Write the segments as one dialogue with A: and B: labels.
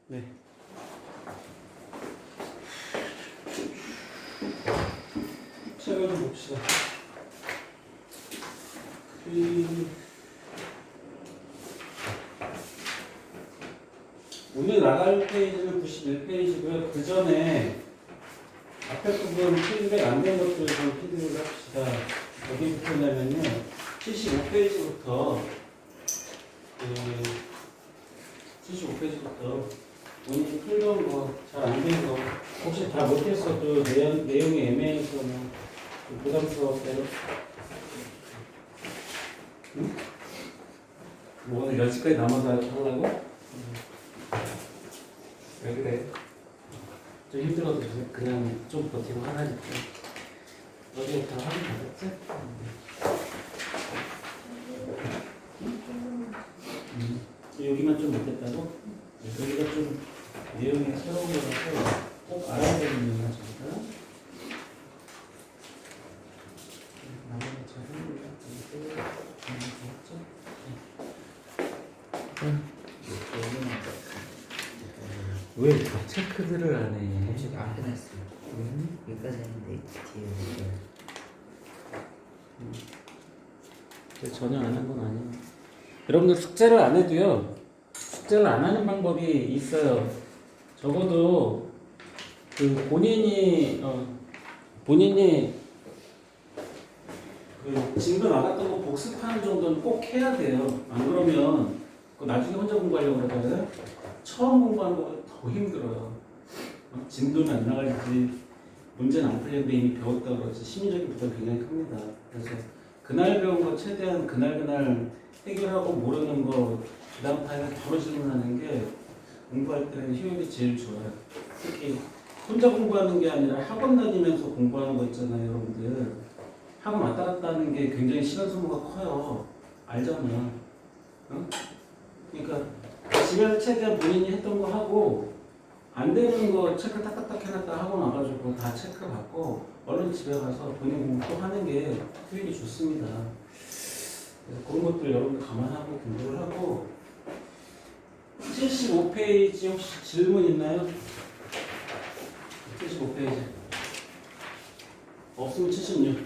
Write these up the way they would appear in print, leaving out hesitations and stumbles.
A: 네. 시작을 좀 봅시다. 오늘 나갈 페이지는 91페이지고요. 그 전에 앞에 부분 피드백 안 된 것들 좀 피드백을 합시다. 어디부터냐면요. 75페이지부터 75페이지부터 본인이 풀던 거, 잘 안 된 거, 혹시 다 못했어도 내용이 애매해서 뭐 부담스러웠대요. 응? 뭐 오늘 10시까지 남아서 하려고? 왜 그래? 좀 힘들어도 그냥 좀 버티고 하라니까. 어제부터 하긴 받았지? 여기만 좀 못했다고? 여기가 좀 내용이 새로운 거라서 꼭 알아야 되는 내용이야, 저기가. 나머지 잘 왜 다 체크들을 안 해?
B: 아직 안 끝났어요. 여기까지 했는데 뒤에
A: 전혀 안 한 건 아니에요. 여러분들 숙제를 안 해도요. 숙제를 안 하는 방법이 있어요. 적어도 그 본인이 그 진도 나갔던 거 복습하는 정도는 꼭 해야 돼요. 안 그러면 나중에 혼자 공부하려고 그러거든요. 처음 공부하는 거보다 더 힘들어요. 진도는 안 나갈지 문제는 안 풀렸는데 이미 배웠다 그러지 심리적인 부담이 굉장히 큽니다. 그래서 그날 배운 거 최대한 그날 해결하고 모르는 거 그 다음 타임에 바로 질문하는 게 공부할 때는 효율이 제일 좋아요. 특히 혼자 공부하는 게 아니라 학원 다니면서 공부하는 거 있잖아요, 여러분들. 학원 왔다 갔다 하는 게 굉장히 시간 소모가 커요. 알잖아. 응? 그러니까 집에서 최대한 본인이 했던 거 하고 안 되는 거 체크 딱딱딱 해놨다 학원 와가지고 다 체크받고 얼른 집에 가서 본인 공부 또 하는 게 효율이 좋습니다. 그래서 그런 것들 여러분들 감안하고 공부를 하고 75페이지 혹시 질문 있나요? 75페이지 없으면 76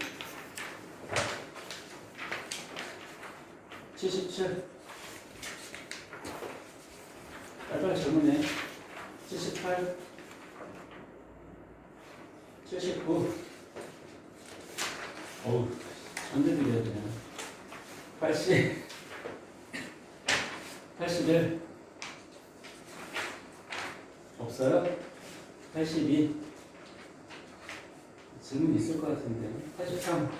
A: 77 빨리 질문해 78 79 어우 전대들이야 그냥 80 81 없어요? 82 질문 있을 것 같은데 83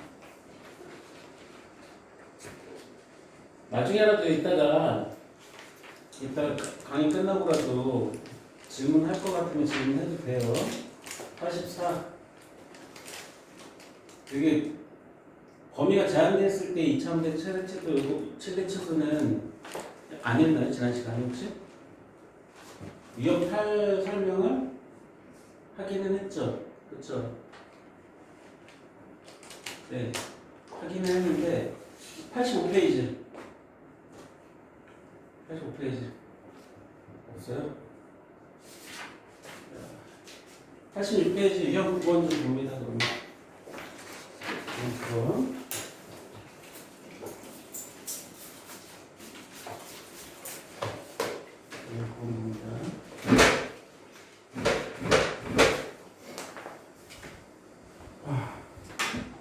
A: 나중에라도 이따가 강의 끝나고라도 질문할 것 같으면 질문해도 돼요. 84 이게 범위가 제한됐을 때 이차원적 최대치수는 안 했나요? 지난 시간에 혹시? 위협할 설명을 하기는 했죠. 그렇죠? 네, 하기는 했는데 85페이지 85페이지 없어요? 86페이지 위협 구원 좀 봅니다. 그러면 구원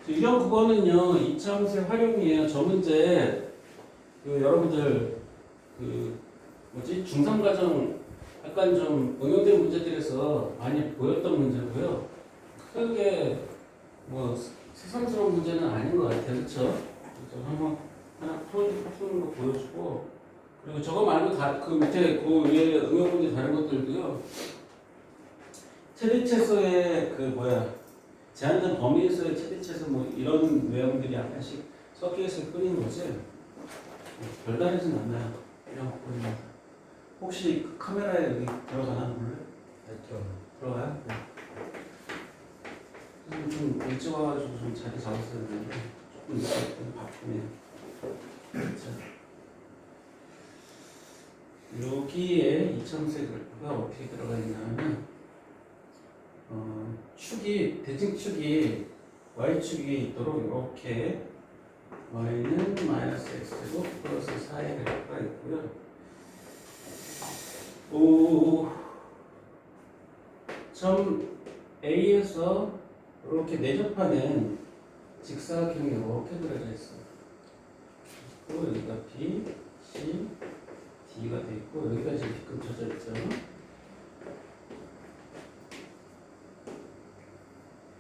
A: 유형 국어는요 2차 함수의 활용이에요. 저 문제 여러분들 중3 과정 약간 좀 응용된 문제들에서 많이 보였던 문제고요. 크게 뭐 새삼스러운 문제는 아닌 것 같아요. 그렇죠? 한번 하나 푸는 거 보여주고 그리고 저거 말고 그 밑에 그 위에 응용 문제 다른 것들도요. 최대체수의 제한된 범위에서의 최대체수 뭐 이런 외형들이 약간씩 섞여 있을 뿐인 거지 별다르진 않나요? 이런 부분입니다. 혹시 그 카메라에 여기 들어가나 볼래? 들어가요? 네. 좀 일찍 와가지고 좀 자리 잡았어야 되는데 조금 바쁘네요. 자. 여기에 이참수의 그래프가 어떻게 들어가 있냐면 축이 대칭축이 y축이 있도록 이렇게 y는 마이너스 x제곱 플러스 4의 그래프가 있고요. 점 A에서 이렇게 내접하는 직사각형이 이렇게 그려져 있어요. 그리고 여기가 B, C, D가 돼 있고 여기가 지금 뒤꿈쳐져 있죠.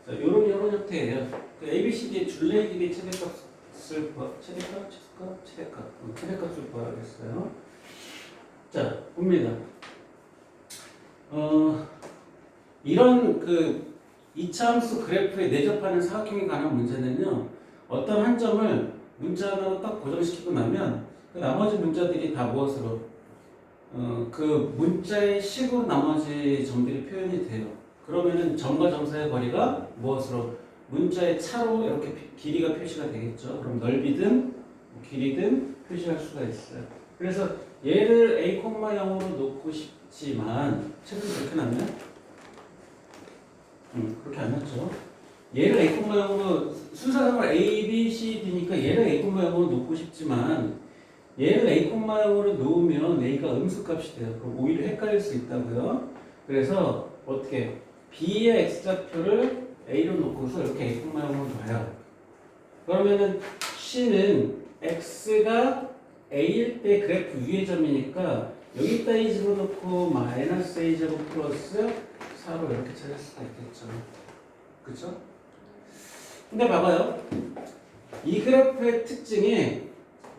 A: 자, 요런 형태예요. 그 ABCD의 줄레 길이 최대값을 최대값을 구하라고 했어요. 자, 봅니다. 이런 그 이차함수 그래프에 내접하는 사각형에 관한 문제는요. 어떤 한 점을 문자로 딱 고정시키고 나면 그 나머지 문자들이 다 무엇으로 그 문자의 식으로 나머지 점들이 표현이 돼요. 그러면은 점과 점 사이의 거리가 무엇으로 문자의 차로 이렇게 길이가 표시가 되겠죠. 그럼 넓이든 길이든 표시할 수가 있어요. 그래서 얘를 a, 0으로 놓고 싶지만 책을 그렇게 놨나요? 그렇게 안 놨죠. 얘를 a, 0으로 순서상으로 a, b, c, d니까 얘를 a, 0으로 놓고 싶지만 얘를 a, 0으로 놓으면 a가 음수값이 돼요. 그럼 오히려 헷갈릴 수 있다고요. 그래서 어떻게 b의 x좌표를 a로 놓고서 이렇게 a, 0으로 놔요. 그러면은 c는 x가 a일 때 그래프 위의 점이니까 여기다 a 집어넣고 마이너스 a 제곱 플러스 4로 이렇게 찾을 수가 있겠죠. 그쵸? 근데 봐봐요. 이 그래프의 특징이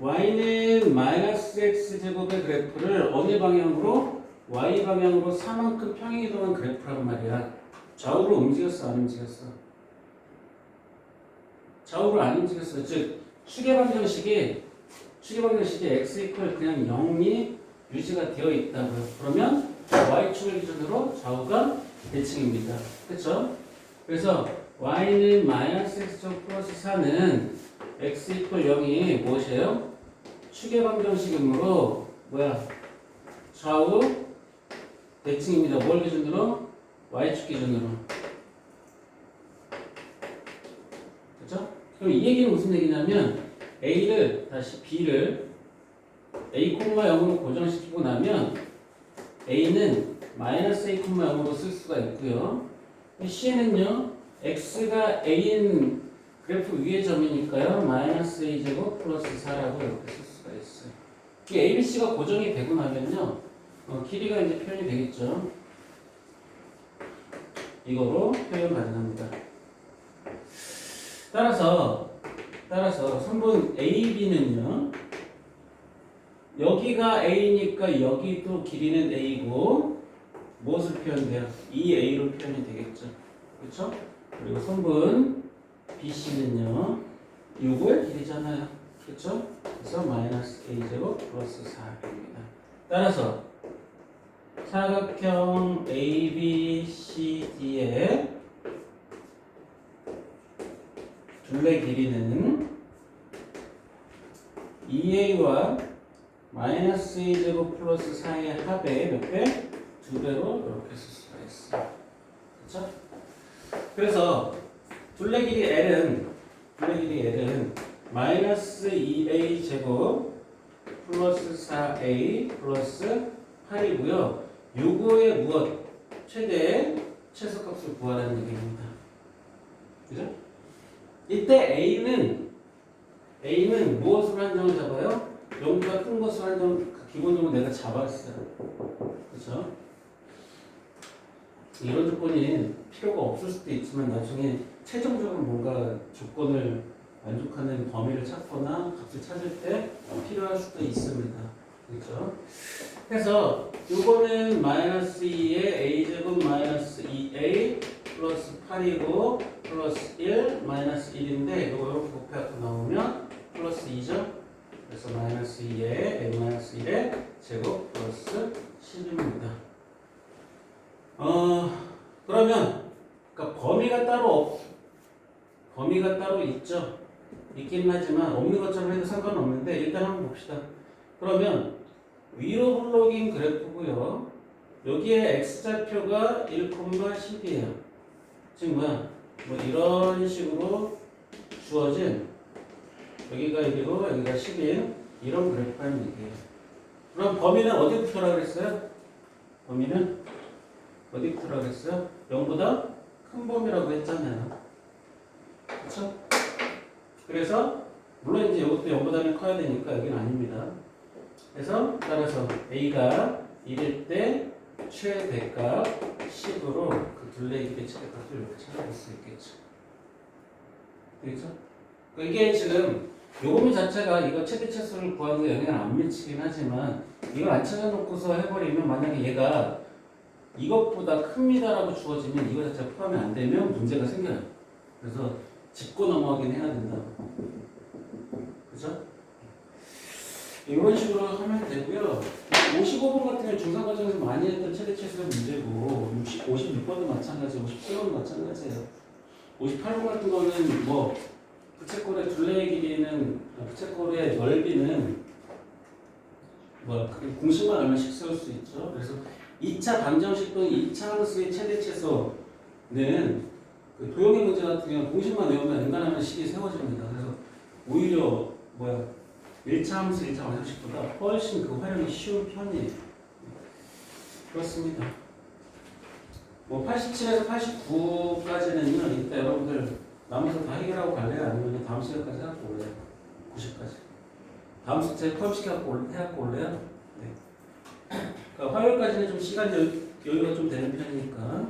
A: y는 마이너스 x 제곱의 그래프를 어느 방향으로? y 방향으로 4만큼 평행이동한 그래프란 말이야. 좌우로 움직였어, 안 움직였어? 좌우로 안 움직였어. 즉 축의 방정식이 x 이퀄 그냥 0이 유지가 되어 있다고요. 그러면 y축을 기준으로 좌우가 대칭입니다. 그렇죠? 그래서 y는 마이너스 x제곱 플러스 4는 x 이퀄 0이 무엇이에요? 축의 방정식이므로 뭐야? 좌우 대칭입니다. 뭘 기준으로? y축 기준으로. 그렇죠? 그럼 이 얘기는 무슨 얘기냐면 a를 다시 b를 a, 0으로 고정시키고 나면 a는 마이너스 a, 0으로 쓸 수가 있고요. c는요 x가 a인 그래프 위의 점이니까요 마이너스 a 제곱 플러스 4라고 이렇게 쓸 수가 있어요. 이 a, b, c가 고정이 되고 나면요 길이가 이제 표현이 되겠죠. 이거로 표현 가능합니다. 따라서 선분 a, b는요 여기가 a니까 여기도 길이는 a고 무엇을 표현돼요? 2a로 표현이 되겠죠. 그렇죠? 그리고 선분 BC는요 요거의 길이잖아요. 그렇죠? 그래서 마이너스 a제곱 플러스 4입니다. 따라서 사각형 ABCD의 둘레 길이는 2a와 마이너스 a제곱 플러스 4의 합의 몇 배? 2배로 이렇게 쓸 수가 있어요. 그렇죠? 그래서 둘레 길이 L은 마이너스 2a 제곱 플러스 4a 플러스 8이고요. 요거의 무엇? 최소값을 구하라는 얘기입니다. 그죠? 이때 A는 무엇으로 한정을 잡아요? 0보다 큰 것으로 한정, 기본적으로 내가 잡았어요. 그죠? 이런 조건이 필요가 없을 수도 있지만 나중에 최종적으로 뭔가 조건을 만족하는 범위를 찾거나 값을 찾을 때 필요할 수도 있습니다. 그렇죠? 그래서 요거는 마이너스 2에 a제곱 마이너스 2a 플러스 8이고 플러스 1 마이너스 1인데 이거 이렇게 곱해갖고 나오면 플러스 2죠? 그래서 마이너스 2에 a 마이너스 1의 제곱 플러스 10입니다. 그러면 그러니까 범위가 따로 있죠. 있긴 하지만 없는 것처럼 해도 상관없는데 일단 한번 봅시다. 그러면 위로 블록인 그래프고요. 여기에 x좌표가 1,10이에요. 지금 뭐야? 뭐 이런 식으로 주어진 여기가 1이고 여기가 10인 이런 그래프라는 얘기예요. 그럼 범위는 어디부터라고 그랬어요? 범위는 어디부터라고 그랬어요? 0보다 큰 범위라고 했잖아요. 그렇죠? 그래서 물론 이제 이것도 0보다는 커야 되니까 여기는 아닙니다. 그래서 따라서 A가 1일 때 최대값 10으로 그 둘레길의 최대값을 이렇게 찾아볼 수 있겠죠. 되겠죠? 이게 지금 요금 자체가 이거 최대 최소를 구하는 데 영향을 안 미치긴 하지만 이걸 안 찾아놓고서 해버리면 만약에 얘가 이것보다 큽니다라고 주어지면 이거 자체가 포함이 안 되면 문제가 생겨요. 그래서 짚고 넘어가긴 해야 된다고. 그죠? 이런 식으로 하면 되고요. 55번 같은 경우 중상과정에서 많이 했던 최대 최소의 문제고 56번도 마찬가지고 57번도 마찬가지예요. 58번 같은 거는 뭐 부채꼴의 둘레의 길이는 부채꼴의 넓이는 뭐 공식만 얼마씩 세울 수 있죠. 그래서 2차 방정식 또는 2차 함수의 최대 최소는 그 도형의 문제 같은 경우 공식만 외우면 웬간하면 식이 세워집니다. 그래서 오히려 1차 함수, 1차 방정식보다 훨씬 그 활용이 쉬운 편이에요. 그렇습니다. 뭐 87에서 89까지는요. 이따 여러분들 남아서 다 해결하고 갈래요? 아니면 다음 시간까지 해갖고 올래요? 90까지. 다음 숙제 포함시켜갖고 해갖고 올래요? 네. 그러니까 화요일까지는 좀 시간 여유가 좀 되는 편이니까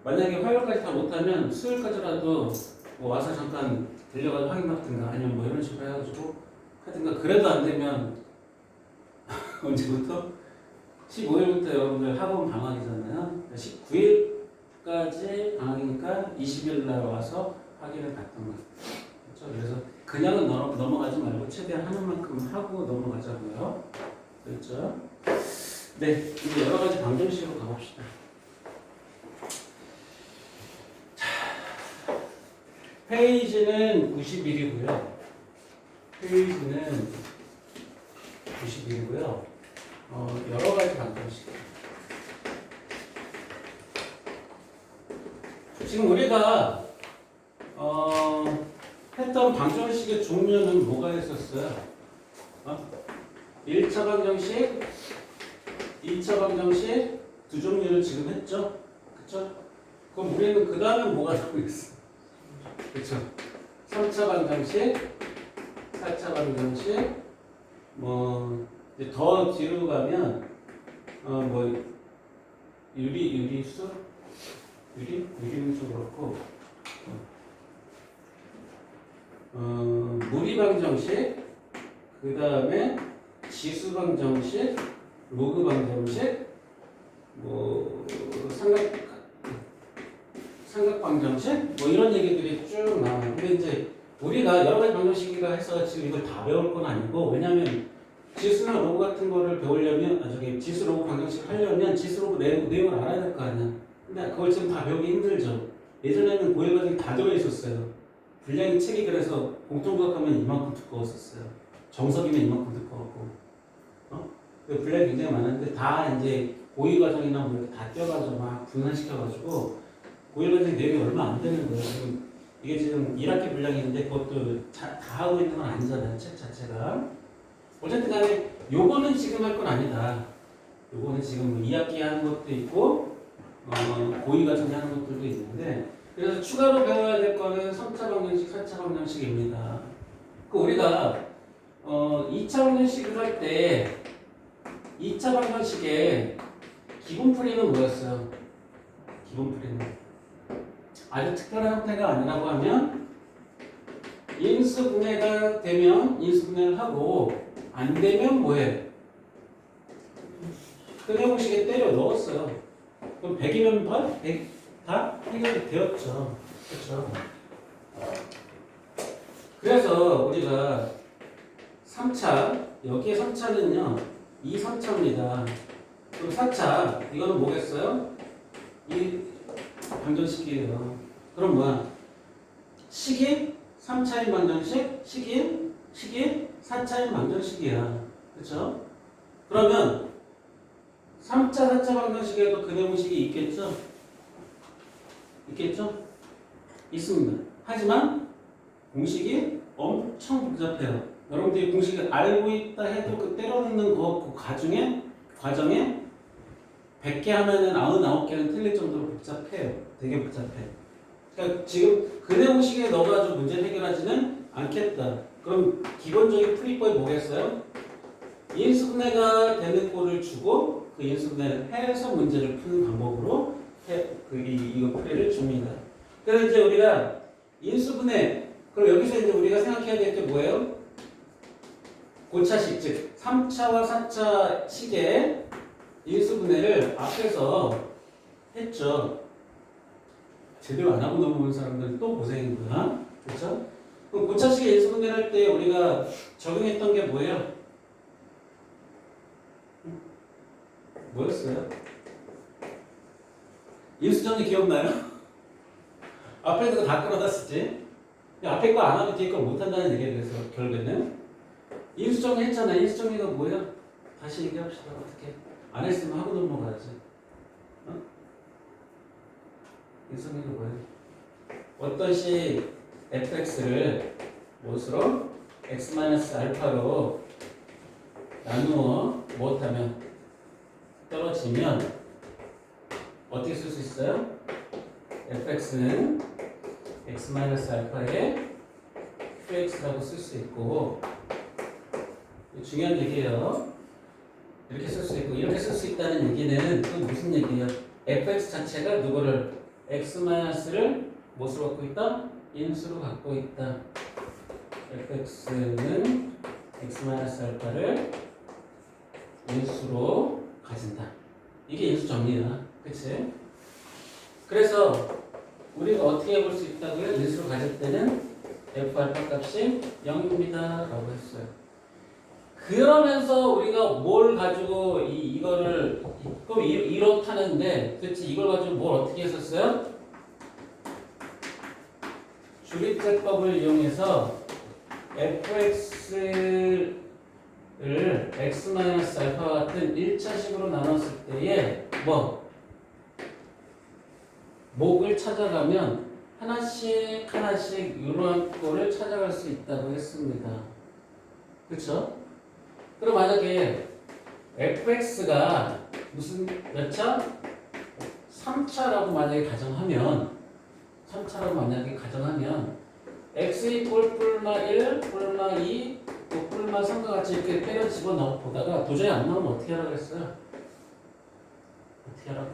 A: 만약에 화요일까지 다 못하면 수요일까지라도 뭐 와서 잠깐 들려가지고 확인받든가 아니면 뭐 이런 식으로 해가지고 하든가 그래도 안 되면 언제부터? 15일부터 여러분들 학원 방학이잖아요. 19일까지 방학이니까 20일 날 와서 확인을 받던가. 그렇죠? 그래서 그냥은 넘어가지 말고 최대한 하는 만큼 하고 넘어가자고요. 그렇죠? 네, 이제 여러 가지 방정식으로 가봅시다. 페이지는 91이고요. 페이지는 91이고요. 여러 가지 방정식. 지금 우리가 했던 방정식의 종류는 뭐가 있었어요? 1차 방정식, 2차 방정식 두 종류를 지금 했죠? 그쵸? 그럼 우리는 그 다음에 뭐가 나오겠어? 그쵸? 3차 방정식, 4차 방정식, 뭐 이제 더 뒤로 가면 뭐 유리수? 유리는 좀 그렇고 무리방정식, 그 다음에 지수방정식, 로그방정식, 뭐 삼각방정식, 뭐 이런 얘기들이 쭉 나와요. 근데 이제 우리가 여러 가지 방정식이라 해서 지금 이걸 다 배울 건 아니고, 왜냐하면 지수나 로그 같은 거를 배우려면, 지수 로그 방정식 하려면 지수 로그 내용을 알아야 될 거 아니야. 근데 그걸 지금 다 배우기 힘들죠. 예전에는 고1 과정이 다 들어있었어요. 분량이 책이 그래서 공통부학하면 이만큼 두꺼웠었어요. 정석이면 이만큼 두꺼웠고, 분량이 굉장히 많았는데 다 이제 고2 과정이나 뭐 이렇게 다 떼어가지고 막 분산시켜가지고 고1 과정 내용이 얼마 안 되는 거예요. 지금 이게 지금 1학기 분량인데 그것도 다 하고 있는 건 아니잖아요. 책 자체가. 어쨌든 간에 요거는 지금 할 건 아니다. 요거는 지금 2학기 하는 것도 있고 고2 과정에 하는 것들도 있는데, 그래서 추가로 배워야 될 거는 3차 방정식, 4차 방정식입니다. 그 우리가 2차 방정식을 할 때 2차 방정식의 기본풀이는 뭐였어요? 기본풀이는 아주 특별한 형태가 아니라고 하면 인수분해가 되면 인수분해를 하고 안 되면 뭐해? 근해공식에 때려 넣었어요. 그럼 100이면 100 다 해결이 되었죠. 그렇죠? 그래서 우리가 3차, 여기에 3차는요, 2, 3차입니다. 그럼 4차, 이거는 뭐겠어요? 이 방정식이에요. 그럼 뭐야? 식인 3차인 방정식, 식인 4차인 방정식이야. 그렇죠? 그러면 3차, 4차 방정식에도 근해공식이 있겠죠? 있겠죠? 있습니다. 하지만 공식이 엄청 복잡해요. 여러분들이 공식을 알고 있다 해도 그 때려 넣는 그 과정에 100개 하면은 99개는 틀릴 정도로 복잡해요. 되게 복잡해. 그러니까 지금 근해공식에 넣어가지고 문제 해결하지는 않겠다. 그럼 기본적인 풀이법이 뭐겠어요? 인수분해가 되는 꼴을 주고 그 인수분해를 해서 문제를 푸는 방법으로 이거 풀이를 줍니다. 그래서 이제 우리가 인수분해, 그럼 여기서 이제 우리가 생각해야 될 게 뭐예요? 고차식, 즉 3차와 4차 식의 인수분해를 앞에서 했죠. 제대로 안 하고 넘어온 사람들은 또 고생인 거야. 그렇죠? 그럼 고차식의 인수분해를 할 때 우리가 적용했던 게 뭐예요? 뭐였어요? 인수정리 기억나요? 앞에 거 다 끌어다 쓰지? 앞에 거 안 하면 뒤에 거 못 한다는 얘기에 대해서 결국에는 인수정리 했잖아. 인수정리가 뭐야? 다시 얘기합시다. 어떻게? 안 했으면 하고 넘어가야지. 어? 인수정리가 뭐야? 어떤 식 fx를 무엇으로? x-알파로 나누어 못하면 떨어지면 어떻게 쓸 수 있어요? fx는 x-알파의 qx라고 쓸 수 있고, 중요한 얘기예요. 이렇게 쓸 수 있고 이렇게 쓸 수 있다는 얘기는 또 무슨 얘기예요? fx 자체가 누구를 x-를 무엇으로 갖고 있다? 인수로 갖고 있다. fx는 x-알파를 인수로 가진다. 이게 인수 정리야. 그치? 그래서 우리가 어떻게 볼 수 있다고요? 인수로 가질 때는 f-알파 값이 0입니다. 라고 했어요. 그러면서 우리가 뭘 가지고 이거를 또 이렇다는데 도대체 이걸 가지고 뭘 어떻게 했었어요? 주립제법을 이용해서 fx를 x-알파와 같은 1차식으로 나눴을 때에 목을 찾아가면 하나씩 이러한 꼴을 찾아갈 수 있다고 했습니다. 그렇죠? 그럼 만약에 fx가 무슨 몇 차? 3차라고 만약에 가정하면 x 이퀄 뿔마 1, 뿔마 2, 또 뿔마 3과 같이 이렇게 때려 집어넣어 보다가 도저히 안 나오면 어떻게 하라고 했어요? 어떻게 하라고?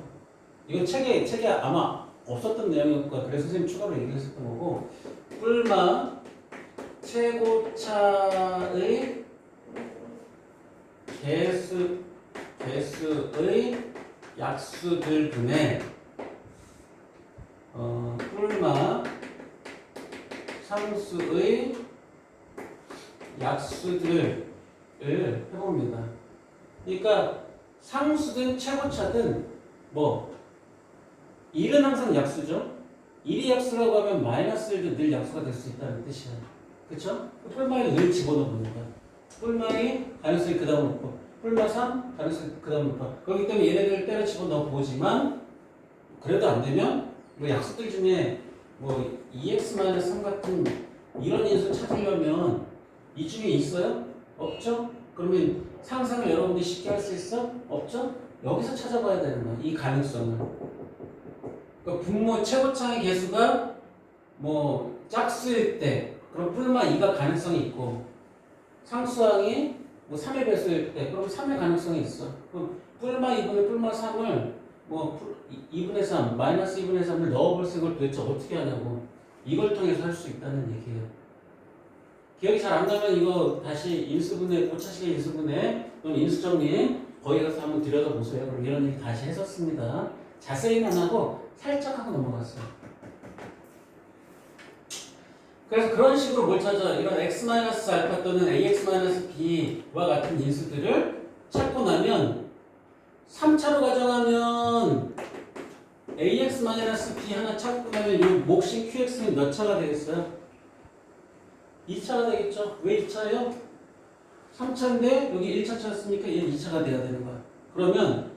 A: 이건 책에 아마 없었던 내용이었을 거야. 그래서 선생님 추가로 얘기했었던 거고, 뿔마 최고차의 개수의 약수들 분의 뿔마 상수의 약수들을 해봅니다. 그러니까 상수든 최고차든 1은 항상 약수죠. 1이 약수라고 하면 마이너스 1도 늘 약수가 될 수 있다는 뜻이야. 그쵸? 뿔마에 늘 집어넣는 거야. 뿔마에 가능성이 그 다음 높고, 뿔마 3 가능성이 그 다음 높아. 그렇기 때문에 얘네들을 때려 집어넣어 보지만 그래도 안 되면 약수들 중에 2x-3 같은 이런 인수 찾으려면 이 중에 있어요? 없죠? 그러면 상상을 여러분들이 쉽게 할 수 있어? 없죠? 여기서 찾아봐야 되는 거야. 이 가능성을. 그러니까 분모 최고차의 개수가 짝수일 때 그럼 뿔마 2가 가능성이 있고, 상수항이 3의 배수일 때 그럼 3의 가능성이 있어. 그럼 뿔마 2분의 뿔마 3을 2분의 3, 마이너스 2분의 3을 넣어볼 생각을 도대체 어떻게 하냐고. 이걸 통해서 할 수 있다는 얘기예요. 기억이 잘 안 나면 이거 다시 인수분해, 고차식의 인수분해 또는 인수정리 거기 가서 한번 들여다보세요. 그럼 이런 얘기 다시 했었습니다. 자세히는 안 하고 살짝 하고 넘어갔어요. 그래서 그런 식으로 뭘 찾아? 이런 x-알파 또는 ax-b와 같은 인수들을 찾고 나면 3차로 가정하면 ax-b 하나 찾고 나면 이 몫인 qx는 몇 차가 되겠어요? 2차가 되겠죠? 왜 2차예요? 3차인데 여기 1차 찾았으니까 얘는 2차가 돼야 되는 거야. 그러면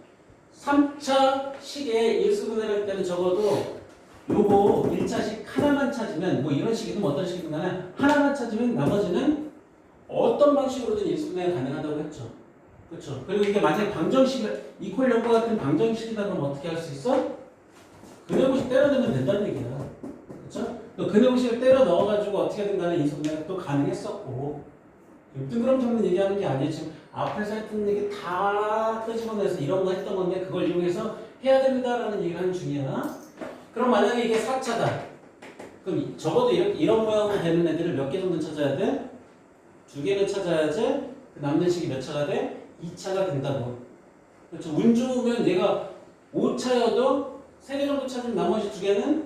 A: 3차 식의 일수분해할 때는 적어도 요거 1차식 하나만 찾으면 뭐 이런 식이든 어떤 식이든 간에 하나만 찾으면 나머지는 어떤 방식으로든 일수분해가 가능하다고 했죠. 그렇죠. 그리고 이게 만약에 방정식 이퀄 연과 같은 방정식이다 그러면 어떻게 할 수 있어? 근해공식 때려 넣으면 된다는 얘기야. 그렇죠? 또 근해공식을 때려 넣어가지고 어떻게든 간에 일수분해가 또 가능했었고 뜬구름 얘기하는 게 아니에요. 지금 앞에서 했던 얘기 다 끄집어내서 이런 거 했던 건데 그걸 이용해서 해야 됩니다라는 얘기를 하는 중이야. 그럼 만약에 이게 4차다. 그럼 적어도 이런 모양으로 되는 애들을 몇 개 정도 찾아야 돼? 2개는 찾아야지. 남는 식이 몇 차가 돼? 2차가 된다고. 그렇죠. 운 좋으면 얘가 5차여도 3개 정도 찾으면 나머지 2개는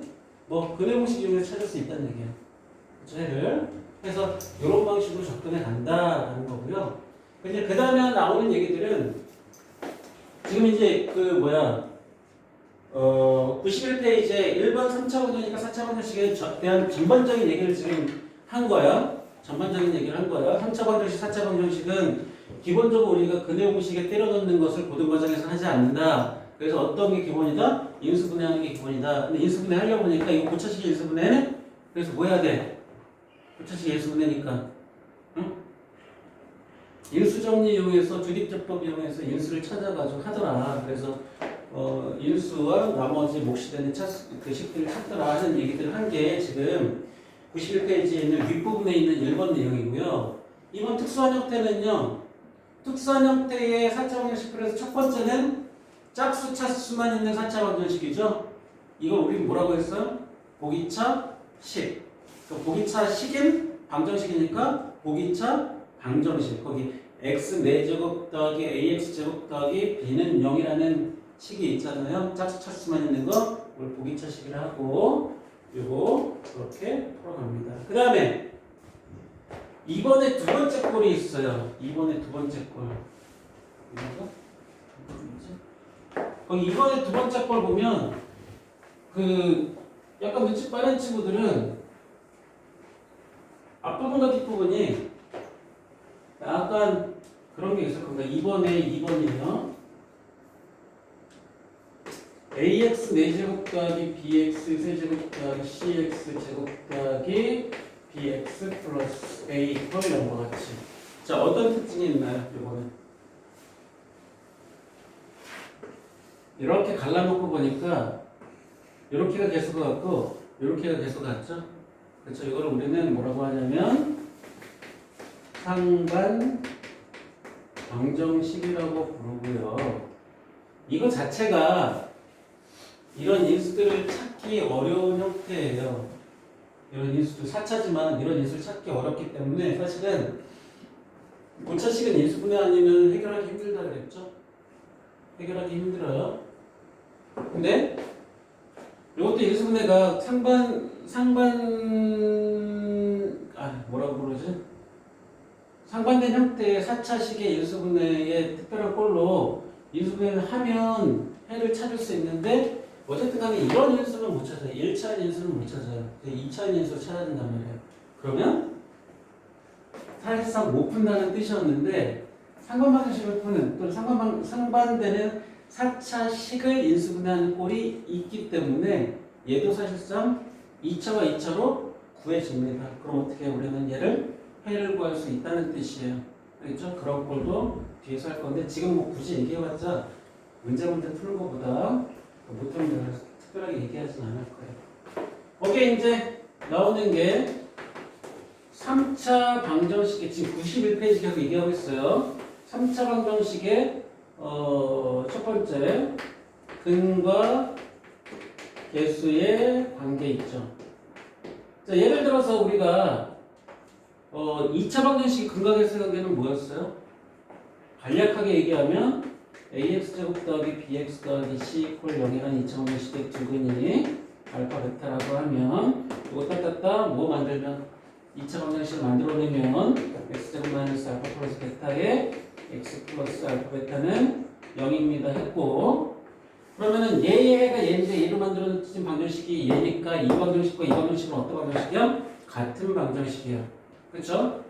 A: 뭐 근해공식 이용해서 찾을 수 있다는 얘기야. 그렇죠. 해를. 그래서 이런 방식으로 접근해 간다라는 거고요. 이제 그 다음에 나오는 얘기들은 지금 이제 91페이지에 1번 3차 방정식과 4차 방정식에 대한 전반적인 얘기를 지금 한 거야. 전반적인 얘기를 한 거야. 3차 방정식, 4차 방정식은 기본적으로 우리가 근해공식에 때려 넣는 것을 고등과정에서 하지 않는다. 그래서 어떤 게 기본이다? 인수분해하는 게 기본이다. 근데 인수분해 하려고 보니까 이거 고차식 인수분해? 그래서 뭐 해야 돼? 고차식 인수분해니까. 응? 인수정리 이용해서 주립접법 이용해서 인수를 찾아가지고 하더라. 그래서 인수와 나머지 몫이 되는 그 식들을 찾더라 하는 얘기들을 한 게 지금 91페이지에 있는 윗부분에 있는 1번 내용이고요. 이번 특수한 형태는요. 특수한 형태의 4차 방정식. 그래서 첫 번째는 짝수 차수만 있는 4차 방정식이죠. 이걸 우리 뭐라고 했어요? 보기차 식. 보기차 식인 방정식이니까 보기차 방정식. 거기 x 4제곱 더하기 ax 제곱 더하기 b는 0이라는 식이 있잖아요. 짝수 차수만 있는 거 이걸 보기차 식이라 하고 요거 그렇게 풀어갑니다. 그 다음에 이번에 두 번째 꼴이 있어요. 이번에 두 번째 꼴. 거기 이번에 두 번째 꼴 보면 그 약간 눈치 빠른 친구들은 앞부분과 뒷부분이 약간 그런 게 있을 겁니다. 2번이에요. ax 4제곱 더하기 bx 세제곱 더하기 cx 제곱 더하기 bx 플러스 a 이퀄 0과 같이. 자, 어떤 특징이 있나요? 이거는 이렇게 갈라놓고 보니까 이렇게가 계속 같고 이렇게가 계속 같죠? 그렇죠? 이거를 우리는 뭐라고 하냐면 상반 방정식이라고 부르고요. 이거 자체가 이런 인수들을 찾기 어려운 형태예요. 이런 인수도 4차지만 이런 인수를 찾기 어렵기 때문에 사실은 고차식은 인수분해 아니면 해결하기 힘들다 그랬죠? 해결하기 힘들어요. 근데 이것도 인수분해가 뭐라고 부르지? 상반된 형태의 4차식의 인수분해의 특별한 꼴로 인수분해를 하면 해를 찾을 수 있는데 어쨌든 간에 이런 인수는 못 찾아요. 1차 인수는 못 찾아요. 2차 인수를 찾아야 된단 말이에요. 그러면 사실상 못 푼다는 뜻이었는데 상반방정식을 푸는 또는 상반되는 4차식을 인수분해하는 꼴이 있기 때문에 얘도 사실상 2차와 2차로 구해집니다. 그럼 어떻게 우리는 얘를 해를 구할 수 있다는 뜻이에요. 알겠죠? 그런 꼴도 뒤에서 할 건데 지금 뭐 굳이 얘기해봤자 문제 푸는 것보다 못하는 걸 특별하게 얘기하진 않을 거예요. 거기에 이제 나오는 게 3차 방정식의 지금 91페이지 계속 얘기하고 있어요. 3차 방정식의 첫 번째 근과 개수의 관계 있죠. 자, 예를 들어서 우리가 2차 방정식 근과 개수의 관계는 뭐였어요? 간략하게 얘기하면 ax제곱 더하기 bx 더하기 c 이퀄 0이라는 2차 방정식의 두 근이 알파 베타라고 하면 이거 따따따 뭐 만들면 2차 방정식을 만들어내면 x제곱 마이너스 알파 플러스 베타의 x 플러스 알파 베타는 0입니다 했고 그러면은 얘가 얘인데 얘로 만들어진 방정식이 얘니까 이 방정식과 이 방정식은 어떤 방정식이야? 같은 방정식이야. 그렇죠?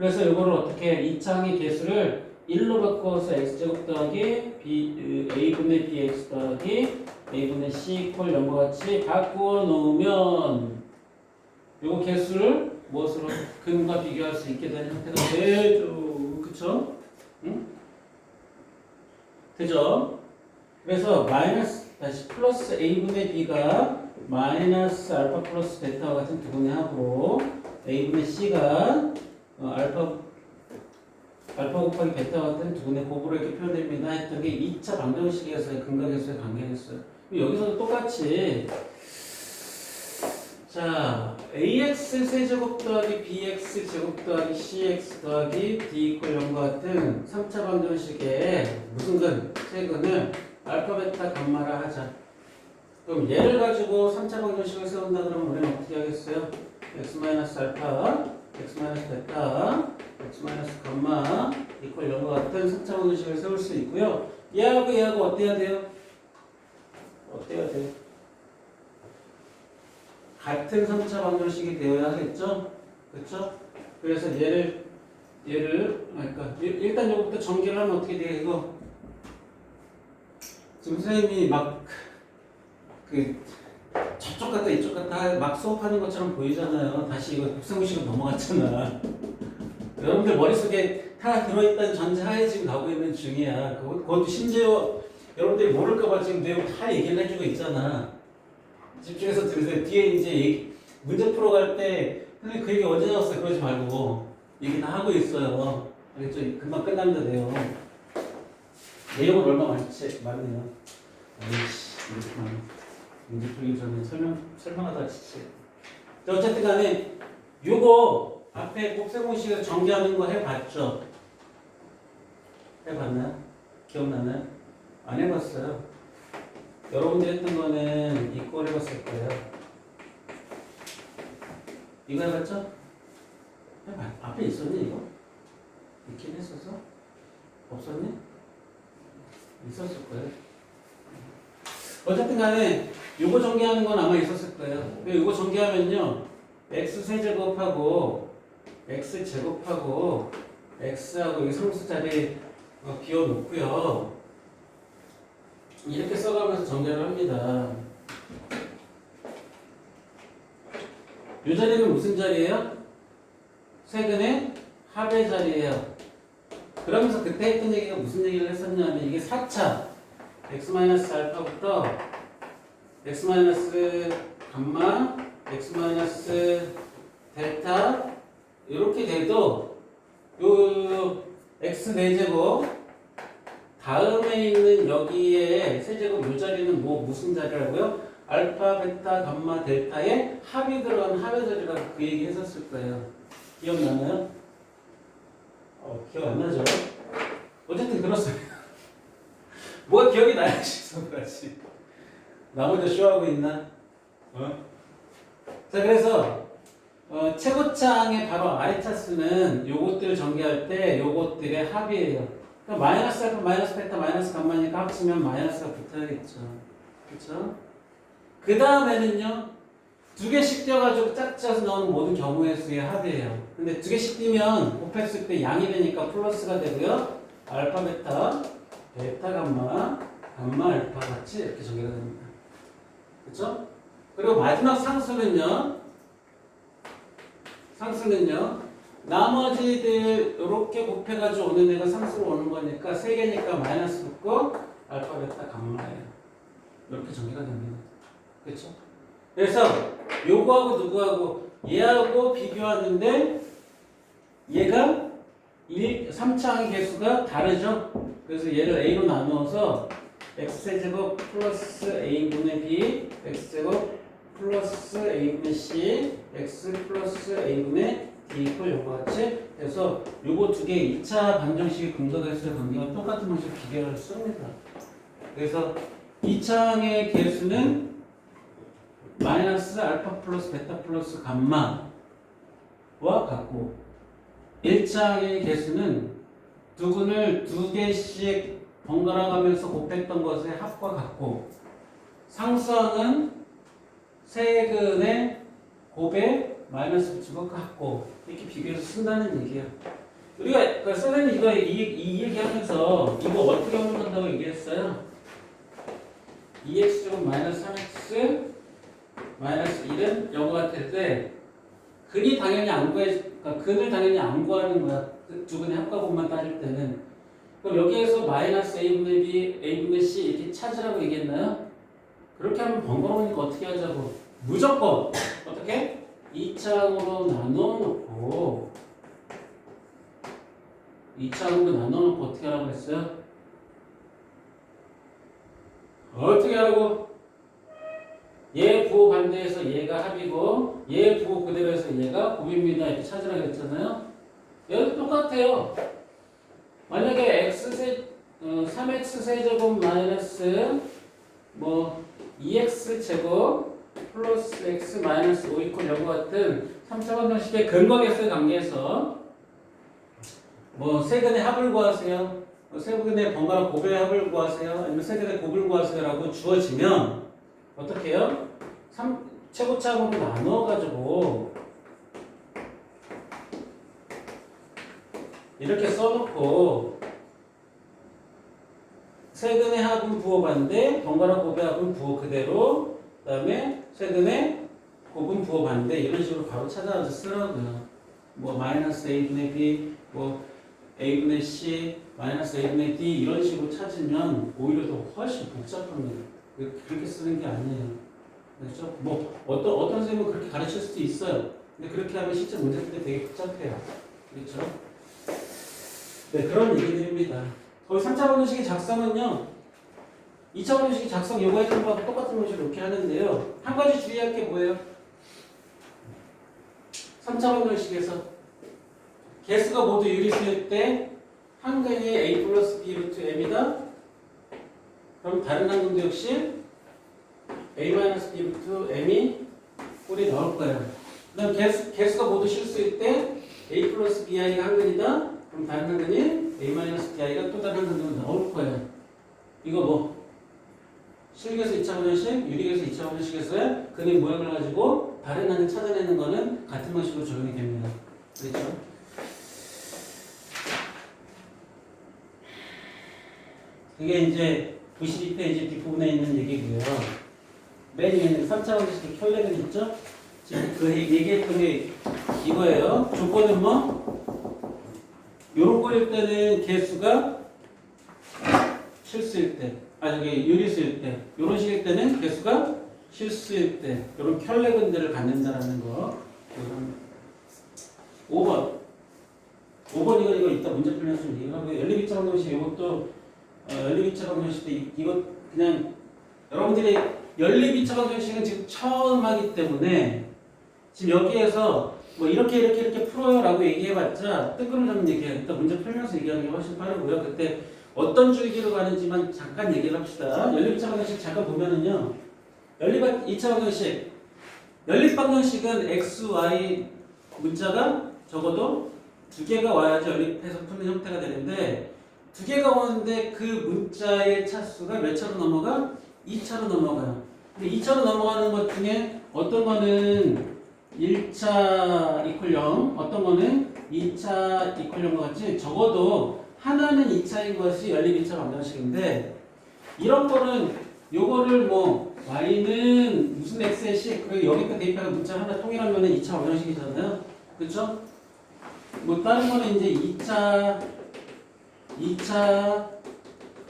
A: 그래서 이거를 어떻게 2차항의 개수를 1로 바꿔서 x제곱 더하기 a분의 bx 더하기 a분의 c 이퀄 0과 같이 바꾸어 놓으면 요거 개수를 무엇으로 근과 비교할 수 있게 되는 형태가 되죠. 그쵸? 응? 되죠? 그래서 마이너스 다시 플러스 a분의 b가 마이너스 알파 플러스 베타와 같은 두 분의 합으로 a분의 c가 알파 곱하기 베타와 같은 두 분의 곱으로 이렇게 표현됩니다 했던 게 2차 방정식에서의 근각에서의 관계였어요. 여기서도 똑같이 자 ax 세제곱 더하기 bx 제곱 더하기 cx 더하기 d 이퀄 0과 같은 3차 방정식에 무슨 근? 세근을 알파 베타 감마라 하자. 그럼 얘를 가지고 3차 방정식을 세운다 그러면 우리는 어떻게 하겠어요? x 마이너스 알파, x 마이너스 베타, x 마이너스 감마 이퀄 0과 같은 3차 방정식을 세울 수 있고요. 얘하고 어때야 돼요? 어때야 돼요? 같은 3차 방정식이 되어야 하겠죠? 그렇죠? 그래서 얘를 그러니까 일단 요거부터 전개를 하면 어떻게 돼요? 이거 지금 선생님이 막 그 저쪽 갔다 이쪽 갔다 막 수업하는 것처럼 보이잖아요. 다시 이거 국성식으로 넘어갔잖아. 여러분들 머릿속에 다 들어있다는 전제하에 지금 가고 있는 중이야. 그것도 심지어 여러분들이 모를까봐 지금 내용 다 얘기를 해주고 있잖아. 집중해서 들으세요. 뒤에 이제 문제 풀어갈 때 선생님 그 얘기 언제 나왔어요? 그러지 말고 얘기 다 하고 있어요. 알겠죠? 금방 끝납니다. 내용은 얼마 많네요. 아이씨 이렇게 많네. 문제 풀기 전에 설명하다 지치. 어쨌든 간에 요거 앞에 곱셈공식에서 전개하는 거 해봤죠? 해봤나요? 기억나나요? 안 해봤어요. 여러분들 했던 거는 이거 해봤을 거예요. 이거 해봤죠? 해봐. 앞에 있었니 이거? 있긴 했었어? 없었니? 있었을 거예요. 어쨌든 간에 요거 전개하는 건 아마 있었을 거예요. 요거 전개하면요. x세제곱하고 x제곱하고 x하고 이 상수 자리 비워놓고요. 이렇게 써가면서 전개를 합니다. 이 자리는 무슨 자리예요? 세근의 합의 자리예요. 그러면서 그때 했던 얘기가 무슨 얘기를 했었냐면 이게 4차 x-알파부터 x-감마, x-델타 이렇게 돼도 요 x 4제곱 다음에 있는 여기에 세제곱 요 자리는 무슨 자리라고요? 알파, 베타, 감마, 델타의 합이 들어간 합의 자리라고 그 얘기 했었을 거예요. 기억나나요? 기억 안 나죠? 어쨌든 그렇습니다. 뭐가 기억이 나야지 그렇지. 나머지 쇼하고 있나? 자 그래서 최고차항의 바로 아래 차수는 요것들 전개할 때 요것들의 합이에요. 그러니까 마이너스 알파, 마이너스 베타, 마이너스 감마니까 합치면 마이너스가 붙어야겠죠. 그렇죠? 그 다음에는요. 2개씩 띄어가지고 짝지어서 나오는 모든 경우의 수의 합이에요. 근데 2개씩 띄면 곱했을 때 양이 되니까 플러스가 되고요. 알파, 베타, 베타, 감마, 감마, 알파 같이 이렇게 전개가 됩니다. 그렇죠? 그리고 마지막 상수는요. 나머지들 이렇게 곱해가지고 오는 애가 상수로 오는 거니까 3개니까 마이너스 붙고 알파, 베타, 감마예요. 이렇게 전개가 됩니다. 그렇죠? 그래서 요거하고 누구하고 얘하고 비교하는데 얘가 3차항의 개수가 다르죠? 그래서 얘를 a로 나누어서 x제곱 플러스 a분의 b, x제곱 플러스 a분의 c, x 플러스 a분의 d 이퀄 요거 같이 해서 요거 두 개 2차 방정식의 근거계수의 관계가 똑같은 방식으로 비교를 씁니다. 그래서 2차항의 개수는 마이너스 알파 플러스 베타 플러스 감마와 같고 1차항의 개수는 두근을 2개씩 번갈아 가면서 곱했던 것의 합과 같고 상수항은 세근의 곱의 마이너스 붙이고 같고 이렇게 비교해서 쓴다는 얘기야. 우리가 그 선생님 이거 이 얘기하면서 이거 어떻게 활용한다고 얘기했어요? 2x제곱 마이너스 3x 마이너스 1은 0 같을 때 근이 당연히 안 구해, 그러니까 근을 당연히 안 구하는 거야. 그 두 근의 합과분만 따질 때는. 그럼 여기에서 마이너스 a분의 b, a분의 c 이렇게 찾으라고 얘기했나요? 그렇게 하면 번거로우니까 어떻게 하자고? 무조건 어떻게? 2차항으로 나눠놓고 2차항으로 나눠놓고 어떻게 하라고 했어요? 어떻게 하라고? 얘 부호 반대해서 얘가 합이고 얘 부호 그대로 해서 얘가 곱입니다. 이렇게 찾으라고 했잖아요. 얘도 똑같아요. 만약에 x 3x 세제곱 마이너스 뭐 2x 제곱 플러스 x 마이너스 5 이퀄 0 같은 3차 방정식의 근거계수의 관계에서 뭐 세근의 합을 구하세요. 세근의 번갈아 곱의 합을 구하세요. 아니면 세근의 곱을 구하세요라고 주어지면 어떻게 해요? 최고차항으로 나눠가지고 이렇게 써놓고 세근의 합은 부호 반대, 번갈아 곱의 합은 부호 그대로, 그 다음에 세근의 곱은 부호 반대 이런 식으로 바로 찾아와서 쓰라고요. 뭐 마이너스 a분의 b, 뭐 a분의 c, 마이너스 a분의 d 이런 식으로 찾으면 오히려 더 훨씬 복잡합니다. 그렇게 쓰는 게 아니에요. 그렇죠? 뭐 어떤 선생님은 그렇게 가르칠 수도 있어요. 근데 그렇게 하면 실제 문제 풀 때 되게 복잡해요. 그렇죠? 네, 그런 얘기들입니다. 거기 3차 방정식의 작성은요, 2차 방정식의 작성 요거 해주는 거하고 똑같은 방식으로 이렇게 하는데요. 한 가지 주의할 게 뭐예요? 3차 방정식에서 개수가 모두 유리수일 때 한 근이 a 플러스 b 루트 m이다. 그럼 다른 한 근도 역시 a 마이너스 b 루트 m이 꼴이 나올 거예요. 그 다음 개수가 모두 실수일 때 a 플러스 bi가 한 근이다. 그럼 다른 한 근이 a-bi가 또 다른 한 근으로 나올 거예요. 이거 뭐 실계수 2차 방정식, 유리계수 2차 방정식에서의 근의 모양을 가지고 다른 한을 찾아내는 거는 같은 방식으로 적용이 됩니다. 그렇죠? 이게 이제 92페이지 뒷부분에 있는 얘기고요. 맨 위에 있는 3차 방정식의 켤레근 있죠? 지금 그 얘기했던 게 이거예요. 조건은 뭐? 요런 거일 때는 개수가 실수일 때, 저기 유리수일 때, 요런 식일 때는 개수가 실수일 때, 요런 켤레근들을 갖는다라는 거. 5번. 5번 이거 이따 문제 풀면서 좀 얘기하고, 연립이차 방정식 이것도, 연립이차 방정식 때 이거 그냥, 여러분들이 연립이차 방정식은 지금 처음 하기 때문에, 지금 여기에서 뭐 이렇게 풀어요라고 얘기해봤자 뜨거운 잡는 얘기야. 일단 문제 풀면서 얘기하는 게 훨씬 빠르고요. 그때 어떤 줄기로 가는지만 잠깐 얘기를 합시다. 연립2차 방정식 잠깐 보면은요. 연립 2차 방정식. 연립 방정식은 x, y 문자가 적어도 두 개가 와야지 연립해서 푸는 형태가 되는데 두 개가 오는데 그 문자의 차수가 몇 차로 넘어가? 2차로 넘어가요. 근데 2차로 넘어가는 것 중에 어떤 거는 1차 이퀄 0, 어떤 거는 2차 이퀄 0과 같이 적어도 하나는 2차인 것이 연립 2차 방정식인데 이런 거는 요거를 뭐 y는 무슨 x의 식 그리고 여기까지 대입하는 문자 하나 통일하면 2차 방정식이잖아요. 그렇죠? 뭐 다른 거는 이제 2차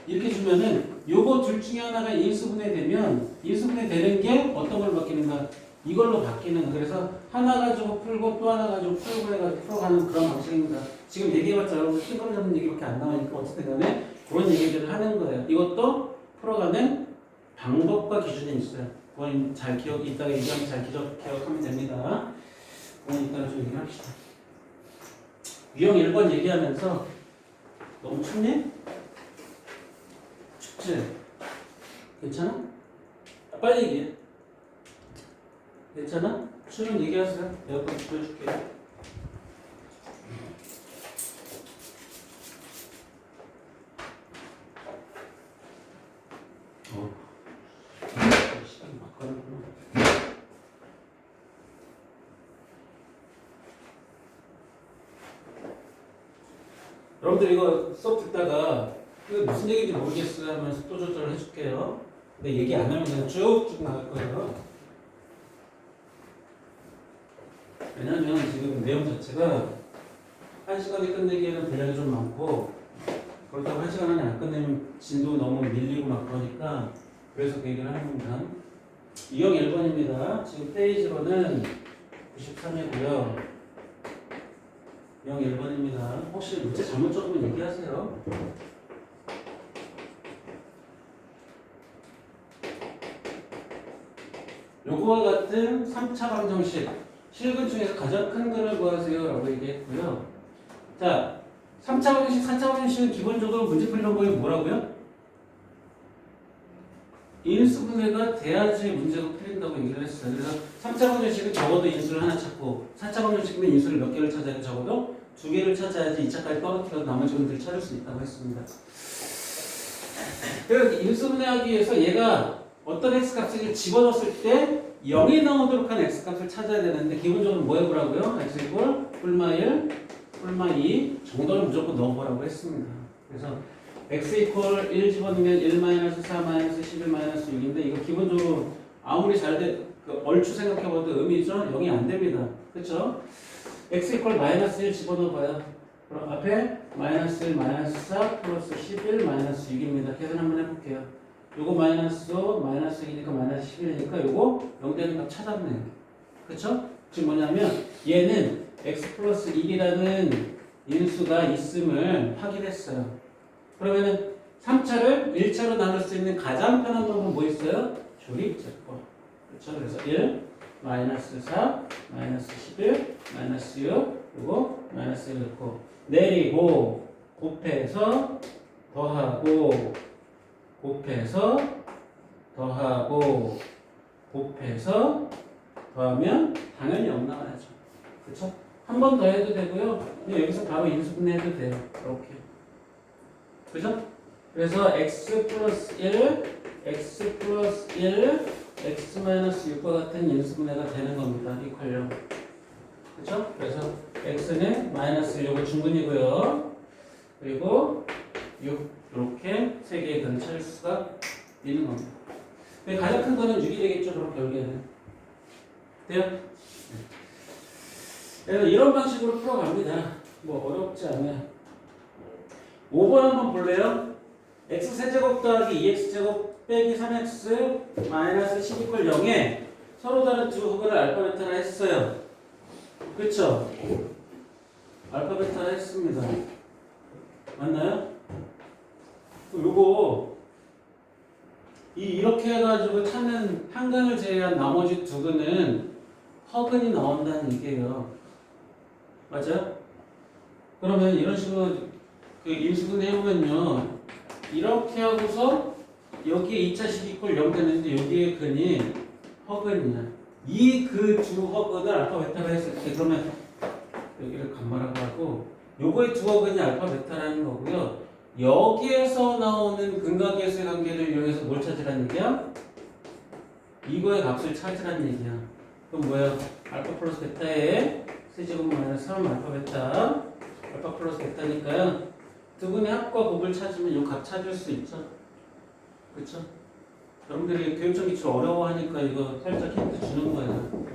A: 이렇게 주면은 요거 둘 중에 하나가 인수분해 되면 인수분해 되는 게 어떤 걸로 바뀌는가? 이걸로 바뀌는 거. 그래서 하나 가지고 풀고 또 하나 가지고 풀고 해가지고 풀어가는 그런 방식입니다. 지금 얘기해봤자 여러분들 싱크로 잡는 얘기밖에 안 나오니까 어쨌든 간에 그런 얘기들을 하는 거예요. 이것도 풀어가는 방법과 기준이 있어요. 그건 잘 이따가 얘기하면 잘 기억하면 됩니다. 그건 이따가 좀 얘기합시다. 유형 1번 얘기하면서 너무 춥니? 춥지? 괜찮아? 빨리 얘기해. 괜찮아? 추면 얘기하세요. 에어컨 보여줄게요. 시간이 막 가는구나. 여러분들 이거 수업 듣다가 이거 무슨 얘기인지 모르겠어요 하면 속도 조절을 해줄게요. 근데 얘기 안 하면 그냥 쭉쭉 나갈 거예요. 왜냐면 지금 내용 자체가 1시간에 끝내기에는 분량이 좀 많고 그렇다고 1시간 안에 안 끝내면 진도 너무 밀리고 막 그러니까 그래서 그 얘기를 하는 겁니다. 유형 1번입니다. 지금 페이지로는 93이고요. 유형 1번입니다. 혹시 문제 잘못 적으면 얘기하세요. 요거와 같은 3차 방정식 실근 중에서 가장 큰 거를 구하세요 라고 얘기했고요. 자, 3차 방정식, 4차 방정식은 기본적으로 문제 풀이 방법이 뭐라고요? 인수분해가 돼야지 문제가 풀린다고 얘기를 했어요. 그래서 3차 방정식은 적어도 인수를 하나 찾고 4차 방정식은 인수를 몇 개를 찾아야 돼? 적어도 2개를 찾아야지 2차까지 떨어뜨려서 나머지 분들을 찾을 수 있다고 했습니다. 그래서 인수분해하기 위해서 얘가 어떤 x값을 집어넣었을 때 0이 나오도록 한 x값을 찾아야 되는데 기본적으로 뭐 해보라고요? x 이퀄 뿔마 1, 뿔마 2 정도는 무조건 넣어보라고 했습니다. 그래서 x 이퀄 1 집어넣으면 1 마이너스 4 마이너스 11 마이너스 6인데 이거 기본적으로 아무리 그 얼추 생각해봐도 의미죠? 0이 안 됩니다. 그렇죠? x 이퀄 마이너스 1 집어넣어봐요. 그럼 앞에 마이너스 1 마이너스 4 플러스 11 마이너스 6입니다. 계산 한번 해볼게요. 요거 마이너스 5, 마이너스 2니까 마이너스 11이니까 요거 0 되는 값 찾았네요. 그쵸? 지금 뭐냐면 얘는 x 플러스 1이라는 인수가 있음을 확인했어요. 그러면은 3차를 1차로 나눌 수 있는 가장 편한 방법은 뭐 있어요? 조립제법. 그쵸? 그래서 1, 마이너스 4, 마이너스 11, 마이너스 6, 요거 마이너스 1 넣고 내리고 곱해서 더하고 곱해서 더하고 곱해서 더하면 당연히 0 나와야죠. 그렇죠? 한 번 더 해도 되고요. 그냥 여기서 바로 인수분해 해도 돼요. 이렇게. 그죠? 그래서 x 플러스 1, x 플러스 1, x 마이너스 6과 같은 인수분해가 되는 겁니다. 이퀄요. 그렇죠? 그래서 x는 마이너스 6은 중근이고요. 그리고 6 이렇게 세 개의 근을 찾을 수가 있는 겁니다. 가장 큰 거는 6이 되겠죠. 그럼 결국에는 돼요? 그래서 이런 방식으로 풀어갑니다. 뭐 어렵지 않아요. 5번 한번 볼래요? x세제곱 더하기 2x제곱 빼기 3x 마이너스 10 이퀄 0에 서로 다른 두 흡을 알파 베타라 했어요. 그쵸? 알파 베타라 했습니다. 맞나요? 요거 이렇게 해가지고 찾는 한 근을 제외한 나머지 두 근은 허근이 나온다는 얘기예요. 맞아요? 그러면 이런 식으로 그 인수분 해보면요, 이렇게 하고서 여기에 2차식 이퀄 0 되는데 여기에 근이 허근이야. 이 그 두 허근을 알파 베타로 했을 때 그러면 여기를 감마라고 하고 요거의 두 허근이 알파 베타라는 거고요. 여기에서 나오는 근각계수의 관계를 이용해서 뭘 찾으라는 얘기야? 이거의 값을 찾으라는 얘기야. 그럼 뭐야? 알파 플러스 베타에 세제곱 마이너스 3 알파 베타 알파 플러스 베타니까요. 두 분의 합과 곱을 찾으면 이 값 찾을 수 있죠. 그쵸? 여러분들이 교육적 기출 어려워하니까 이거 살짝 힌트 주는 거예요.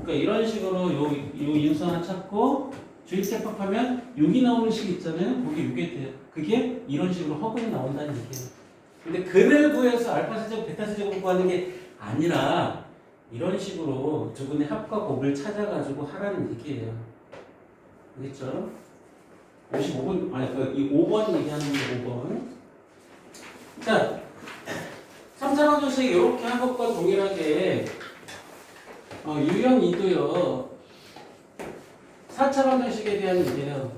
A: 그러니까 이런 식으로 요 인수 하나 찾고 주입제법하면 6이 나오는 식 있잖아요. 거기 6이 돼요. 그게 이런 식으로 허근이 나온다는 얘기예요. 근데 근을 구해서 알파 세제곱, 베타 세제곱 구하는 게 아니라 이런 식으로 두 분의 합과 곱을 찾아가지고 하라는 얘기예요. 알겠죠? 55번, 아니, 이 5번 얘기하는 거 5번. 자, 3차 방정식 이렇게 한 것과 동일하게 유형 2도요. 4차 방정식에 대한 얘기예요.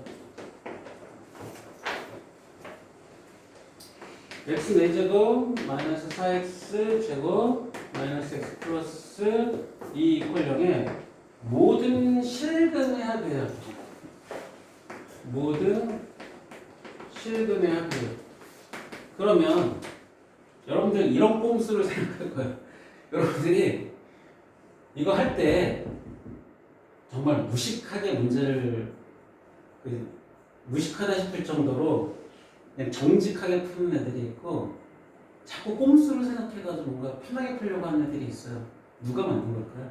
A: x 4제곱 마이너스 4x 제곱 마이너스 x 플러스 2 이퀄 0에 모든 실근의 합이에요. 모든 실근의 합이에요. 그러면 여러분들 이런 꼼수를 생각할 거예요. 여러분들이 이거 할 때 정말 무식하게 문제를 무식하다 싶을 정도로 그냥 정직하게 푸는 애들이 있고 자꾸 꼼수를 생각해가지고 뭔가 편하게 풀려고 하는 애들이 있어요. 누가 만든 걸까요?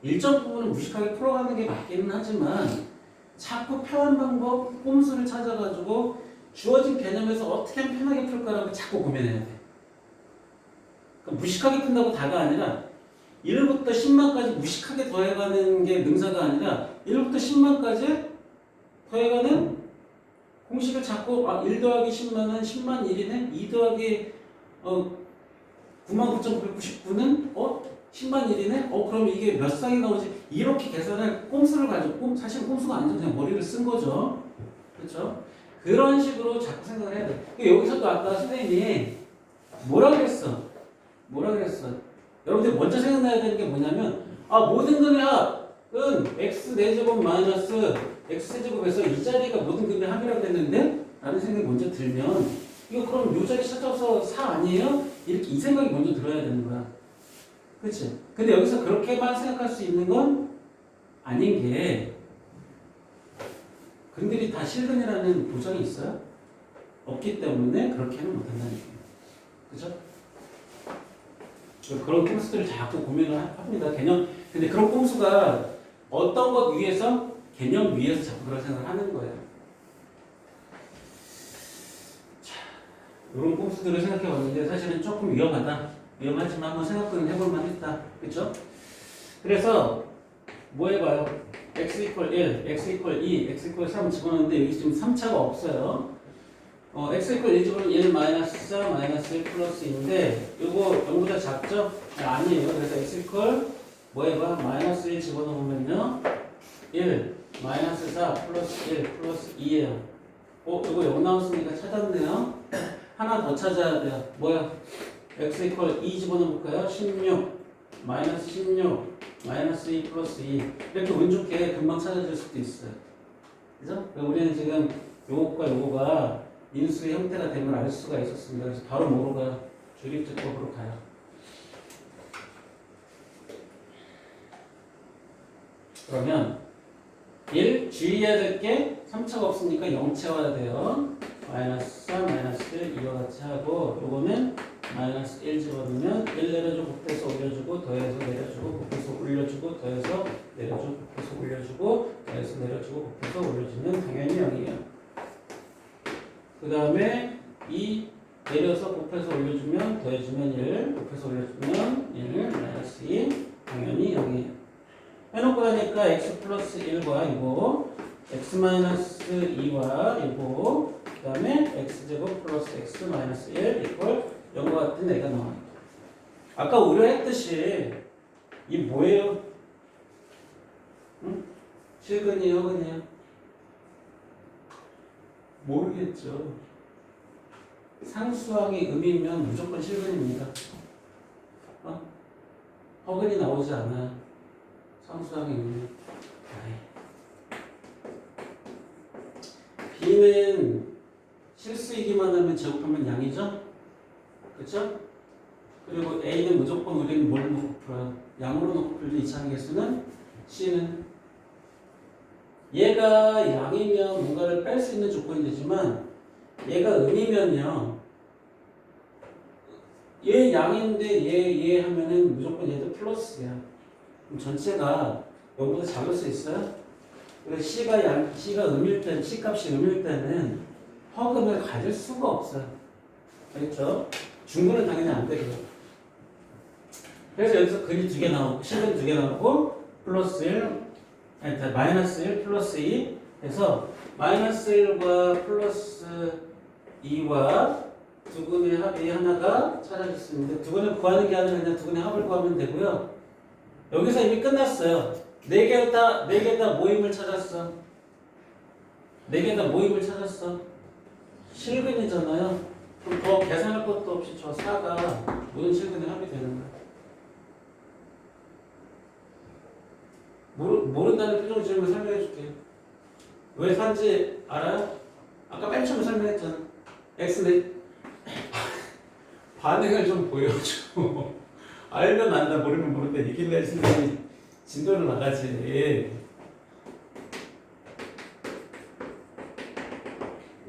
A: 일정 부분은 무식하게 풀어가는 게 맞기는 하지만 자꾸 편한 방법, 꼼수를 찾아가지고 주어진 개념에서 어떻게 하면 편하게 풀까라고 자꾸 고민해야 돼. 그러니까 무식하게 푼다고 다가 아니라 1부터 10만까지 무식하게 더해가는 게 능사가 아니라 1부터 10만까지 더해가는 공식을 찾고 1 더하기 10만은 10만 1이네? 2 더하기 99,999는 10만 1이네? 그럼 이게 몇 쌍이 나오지? 이렇게 계산할 꼼수를 가지고 사실 꼼수가 아니죠. 그냥 머리를 쓴 거죠. 그렇죠? 그런 식으로 자꾸 생각을 해야 돼. 여기서도 아까 선생님이 뭐라 그랬어? 여러분들 먼저 생각나야 되는 게 뭐냐면 모든 근의 합은 x 4제곱 마이너스 x 세제곱에서 이 자리가 모든 근의 합이라고 했는데 라는 생각이 먼저 들면 이거 그럼 요 자리 찾아서 4 아니에요? 이렇게 이 생각이 먼저 들어야 되는 거야. 그치? 근데 여기서 그렇게만 생각할 수 있는 건 아닌 게 근들이 다 실근이라는 보장이 있어요? 없기 때문에 그렇게는 못한다는 얘기예요. 그죠? 그런 꼼수들을 자꾸 고민을 합니다. 개념. 근데 그런 꼼수가 어떤 것 위에서 개념 위에서 자꾸 그런 생각을 하는 거예요. 자, 이런 꼼수들을 생각해 봤는데 사실은 조금 위험하지만 한번 생각은 해볼 만했다. 그렇죠? 그래서 뭐 해봐요? x 이퀄 1, x 이퀄 2, x 이퀄 3 집어넣는데 여기 지금 3차가 없어요. x 이퀄 1 집어넣으면 1 마이너스 4 마이너스 1 플러스 2인데 이거 0보다 작죠? 아니에요. 그래서 x 이퀄 뭐 해봐? 마이너스 1 집어넣으면요 1 마이너스 4 플러스 1 플러스 2예요. 이거 0 나왔으니까 찾았네요. 하나 더 찾아야 돼요. 뭐야? x 이퀄 2 집어넣어볼까요? 16 마이너스 16 마이너스 2 플러스 2 이렇게 운 좋게 금방 찾아질 수도 있어요. 그죠? 우리는 지금 요거과 요거가 인수의 형태가 됨을 알 수가 있었습니다. 그래서 바로 뭐로 가요? 조립제법으로 가요. 그러면 1 주의해야 될 게 3차가 없으니까 0 채워야 돼요. 마이너스 4 마이너스 1 이와 같이 하고 요거는 마이너스 1 집어넣으면 1 내려주고 곱해서 올려주고 더해서 내려주고 곱해서 올려주고 더해서 내려주고 곱해서 올려주고 더해서 내려주고 곱해서 올려주면 당연히 0이에요. 그 다음에 2 내려서 곱해서 올려주면 더해주면 1 곱해서 올려주면 1 마이너스 2 당연히 0이에요. 해놓고 나니까 x 플러스 1과 이거 x 마이너스 2와 이거 그 다음에 x제곱 플러스 x 마이너스 1 이퀄 0과 같은 애가 나와요. 아까 우려했듯이 이 뭐예요? 응? 실근이에요? 허근이에요? 모르겠죠. 상수항이 음이면 무조건 실근입니다. 허근이 나오지 않아요. 상수항이 음이면. B는 실수이기만 하면 제곱하면 양이죠? 그쵸? 그리고 A는 무조건 우리는 뭘 놓고 풀어요? 양으로 놓고 풀죠. 2차 개수는 C는 얘가 양이면 뭔가를 뺄 수 있는 조건이 되지만 얘가 음이면요 얘 양인데 얘 하면은 무조건 얘도 플러스야. 그럼 전체가 0보다 작을 수 있어요? 그래서 C가 음일 때는 C 값이 음일 때는 허근을 가질 수가 없어요. 알겠죠? 중근은 당연히 안 되고요. 그래서 여기서 근이 2개 나오고 C근 2개 나오고 플러스 1 아니 마이너스 1 플러스 2 해서 마이너스 1과 플러스 2와 두 근의 합이 하나가 찾아질 수 있는데 두 근을 구하는 게 아니라 그냥 두 근의 합을 구하면 되고요. 여기서 이미 끝났어요. 네 개 다 모임을 찾았어. 네 개 다 모임을 찾았어. 실근이잖아요. 그럼 더 계산할 것도 없이 저 4가 모든 실근의 합이 되는 거야. 모른다는 표정 지으면 설명해 줄게요. 왜 산지 알아요? 아까 맨 처음에 설명했잖아. X는 반응을 좀 보여줘. 알면 안다, 모르면 모른다. 이길래 선생님이 진도를 나가지.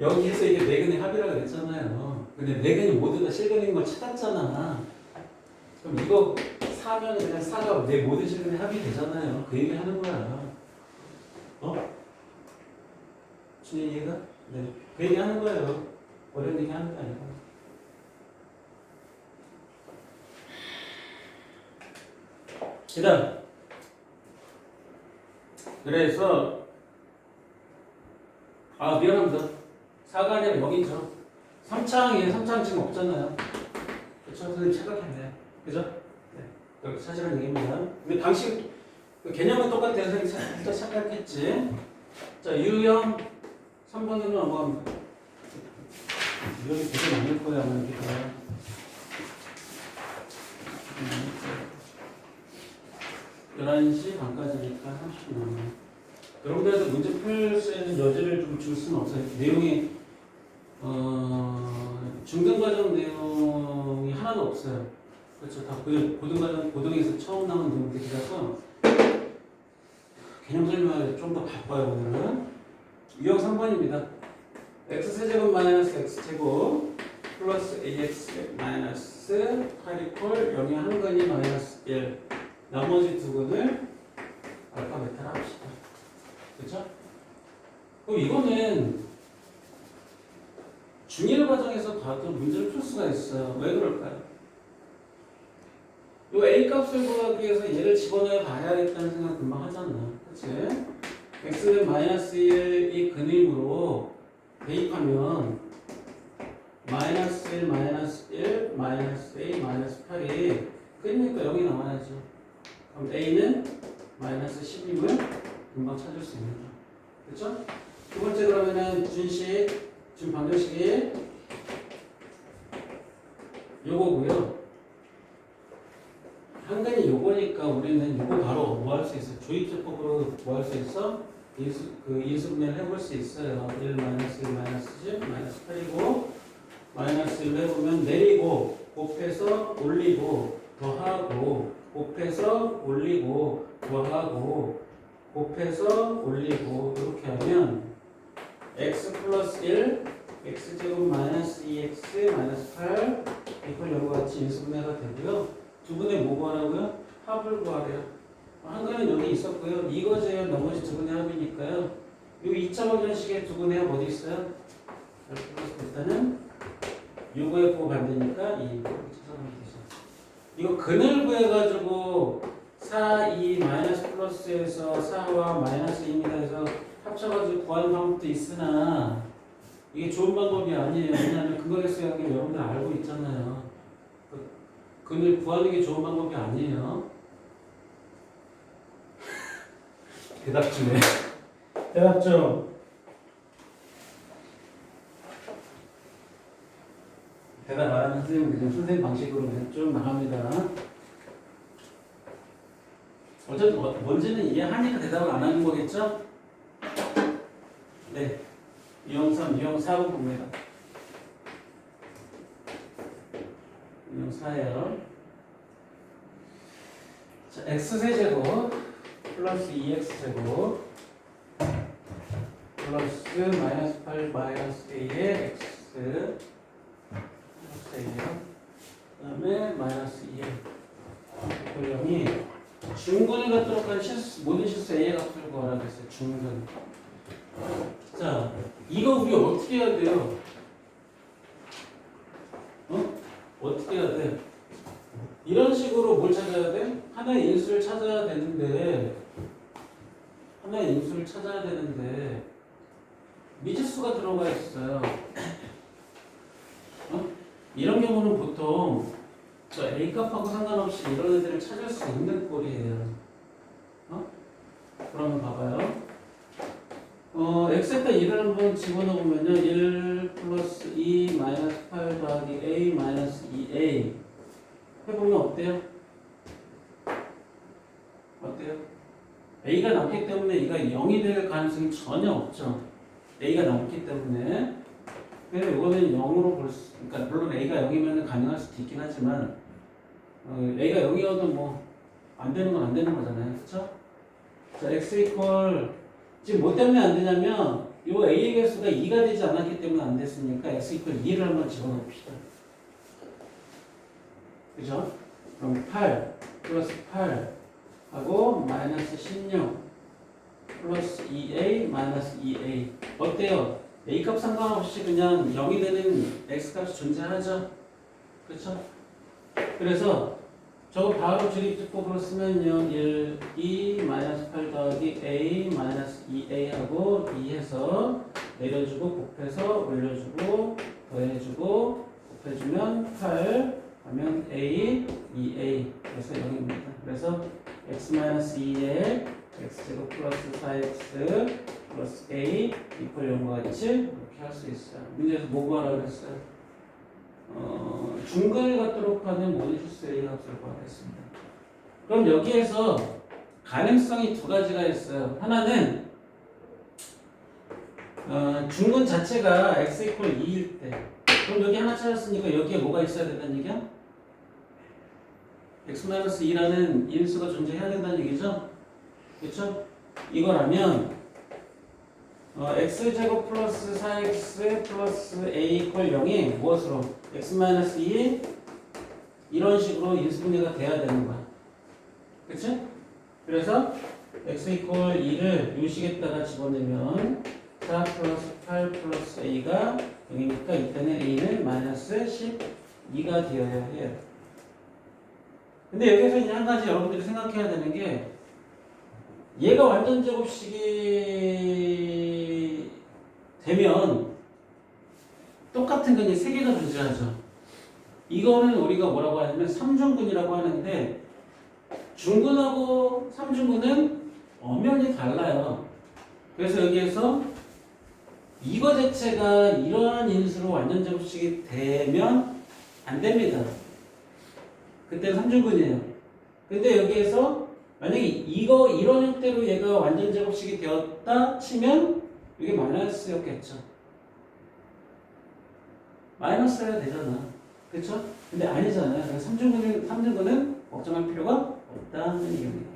A: 여기에서 이게 네근의 합이라고 그랬잖아요. 근데 네근이 모두 다 실근인 걸 찾았잖아. 그럼 이거 4면 그냥 4가 내 모든 실근의 합이 되잖아요. 그 얘기 하는 거야. 준이 이해가? 네. 그 얘기 하는 거예요. 어려운 얘기 하는 거 아니고. 그 다음. 그래서, 미안합니다. 4가 아니라 여기죠. 3창 지금 없잖아요. 그쵸? 선생님 착각했네. 그죠? 네. 그렇게 사실은 얘기입니다. 근데 방식, 개념은 똑같아요. 선생님 살짝 착각했지. 자, 유형 3번으로 넘어갑니다. 유형이 되게 많을 거야, 아마 여기가. 11시 반까지니까 30분 남아요. 여러분들한테 문제 풀 수 있는 여지를 좀 줄 수는 없어요. 내용이, 중등과정 내용이 하나도 없어요. 그렇죠. 다 고등에서 처음 나온 내용들이라서 개념 설명을 좀 더 바빠요, 오늘은. 유형 3번입니다. x세제곱 마이너스 x제곱 플러스 ax 마이너스 8 이퀄 0의 한 근이 마이너스 1. 나머지 두 근을 알파 베타로 합시다. 그렇죠? 그럼 이거는 중1 과정에서 봐도 문제를 풀 수가 있어요. 왜 그럴까요? 이 a 값을 구하기 위해서 얘를 집어넣어 봐야겠다는 생각 금방 하잖아. 그치? x는 마이너스 1이 근임으로 대입하면 마이너스 1, 마이너스 1, 마이너스 a, 마이너스 8이 끄니까 0이 나와야죠. 그럼 a는 마이너스 10임을 금방 찾을 수 있는 거. 그렇죠? 두 번째 그러면은 준 방정식이 요거고요. 한근이 요거니까 우리는 요거 바로 뭐 할 수 있어요? 조입제법으로 뭐 할 수 있어? 인수분해를 해볼 수 있어요. 1 마이너스 1 마이너스 10 마이너스 8이고 마이너스 1 해보면 내리고 곱해서 올리고 더하고 곱해서 올리고 더하고 곱해서 올리고 이렇게 하면 x 플러스 1 x제곱 마이너스 2x 마이너스 8 이걸 이와 같이 인수분해가 되고요. 두 분의 뭐 구하라고요? 합을 구하래요. 한 근은 여기 있었고요. 이거 제외 나머지 두 분의 합이니까요. 이 2차 방정식의 두 분의 합 어디 있어요? 일단은 요거의 부호 반대니까 2 이렇게 찾아보면 되죠. 이거 근을 구해가지고 4, 2 마이너스 플러스에서 4와 마이너스 2입니다 해서 합쳐가지고 구하는 방법도 있으나 이게 좋은 방법이 아니에요. 왜냐하면 근거계수 약을 여러분들 알고 있잖아요. 근을 구하는 게 좋은 방법이 아니에요. 대답 좀 해. 대답 좀. 대답 안 하는 선생님 방식으로 그냥 쭉 나갑니다. 어쨌든 뭔지는 이해하니까 대답을 안 하는 거겠죠? 네. 유형 3, 유형 4번 봅니다. 유형 4예요. 자, x세제곱 플러스 2x제곱 플러스 마이너스 8 마이너스 a의 x 플러스 a요. 그 다음에 마이너스 2 0이 중근을 갖도록 한 모든 실수 a의 값을 구하라 그랬어요. 중근. 자, 이거 우리 어떻게 해야 돼요? 어떻게 해야 돼? 이런 식으로 뭘 찾아야 돼? 하나의 인수를 찾아야 되는데 미지수가 들어가 있어요. 이런 경우는 보통 저 A값하고 상관없이 이런 애들을 찾을 수 있는 꼴이에요. 그러면 봐봐요. x에다 1을 한번 집어넣으면요. 1 플러스 2 마이너스 8 더하기 a 마이너스 2a 해보면 어때요? a가 남기 때문에 이가 0이 될 가능성이 전혀 없죠. a가 남기 때문에. 그래서 이거는 0으로 그러니까 물론 a가 0이면 가능할 수도 있긴 하지만 a가 0이어도 뭐 안 되는 건 안 되는 거잖아요. 그렇죠? 자, x 이퀄 지금 뭐 때문에 안 되냐면 요 a의 개수가 2가 되지 않았기 때문에 안 됐으니까 x 이퀄 2를 한번 집어넣읍시다. 그죠? 그럼 8 플러스 8 하고 마이너스 16 플러스 2a 마이너스 2a 어때요? a 값 상관없이 그냥 0이 되는 x 값이 존재하죠? 그렇죠? 그래서 저거 바로 주립집법으로 쓰면요 1, 2, 마이너스 8 더하기 a 마이너스 2a 하고 2 해서 내려주고 곱해서 올려주고 더해주고 곱해주면 8 하면 a, 2a 그래서 0입니다. 그래서 x 마이너스 2에 x제곱 플러스 4x 플러스 a 이퀄 0과 같이 이렇게 할 수 있어요. 문제에서 뭐 구하라고 그랬어요? 중근을 갖도록 하는 모든 실수 a 값을 구하겠습니다. 그럼 여기에서 가능성이 두 가지가 있어요. 하나는 중근 자체가 x 이퀄 2일 때 그럼 여기 하나 찾았으니까 여기에 뭐가 있어야 된다는 얘기야? x-2라는 인수가 존재해야 된다는 얘기죠? 그렇죠? 이거라면 x제곱 플러스 4x 플러스 a 이퀄 0이 무엇으로? x-2 이런 식으로 인수분해가 돼야 되는 거야. 그치? 그래서 x 이퀄 2를 요 식에다가 집어넣으면 4 플러스 8 플러스 a가 0이니까 이때는 a는 마이너스 12가 되어야 해요. 근데 여기서 이제 한 가지 여러분들이 생각해야 되는 게 얘가 완전 제곱식이 되면 똑같은 근이 3개가 존재하죠. 이거는 우리가 뭐라고 하냐면 3중근이라고 하는데 중근하고 3중근은 엄연히 달라요. 그래서 여기에서 이거 자체가 이러한 인수로 완전 제곱식이 되면 안 됩니다. 그때는 3중근이에요. 근데 여기에서 만약에 이거 이런 형태로 얘가 완전 제곱식이 되었다 치면 이게 마이너스였겠죠. 마이너스여야 되잖아. 그렇죠? 근데 아니잖아요. 그래서 3중근은 걱정할 필요가 없다는 얘기입니다.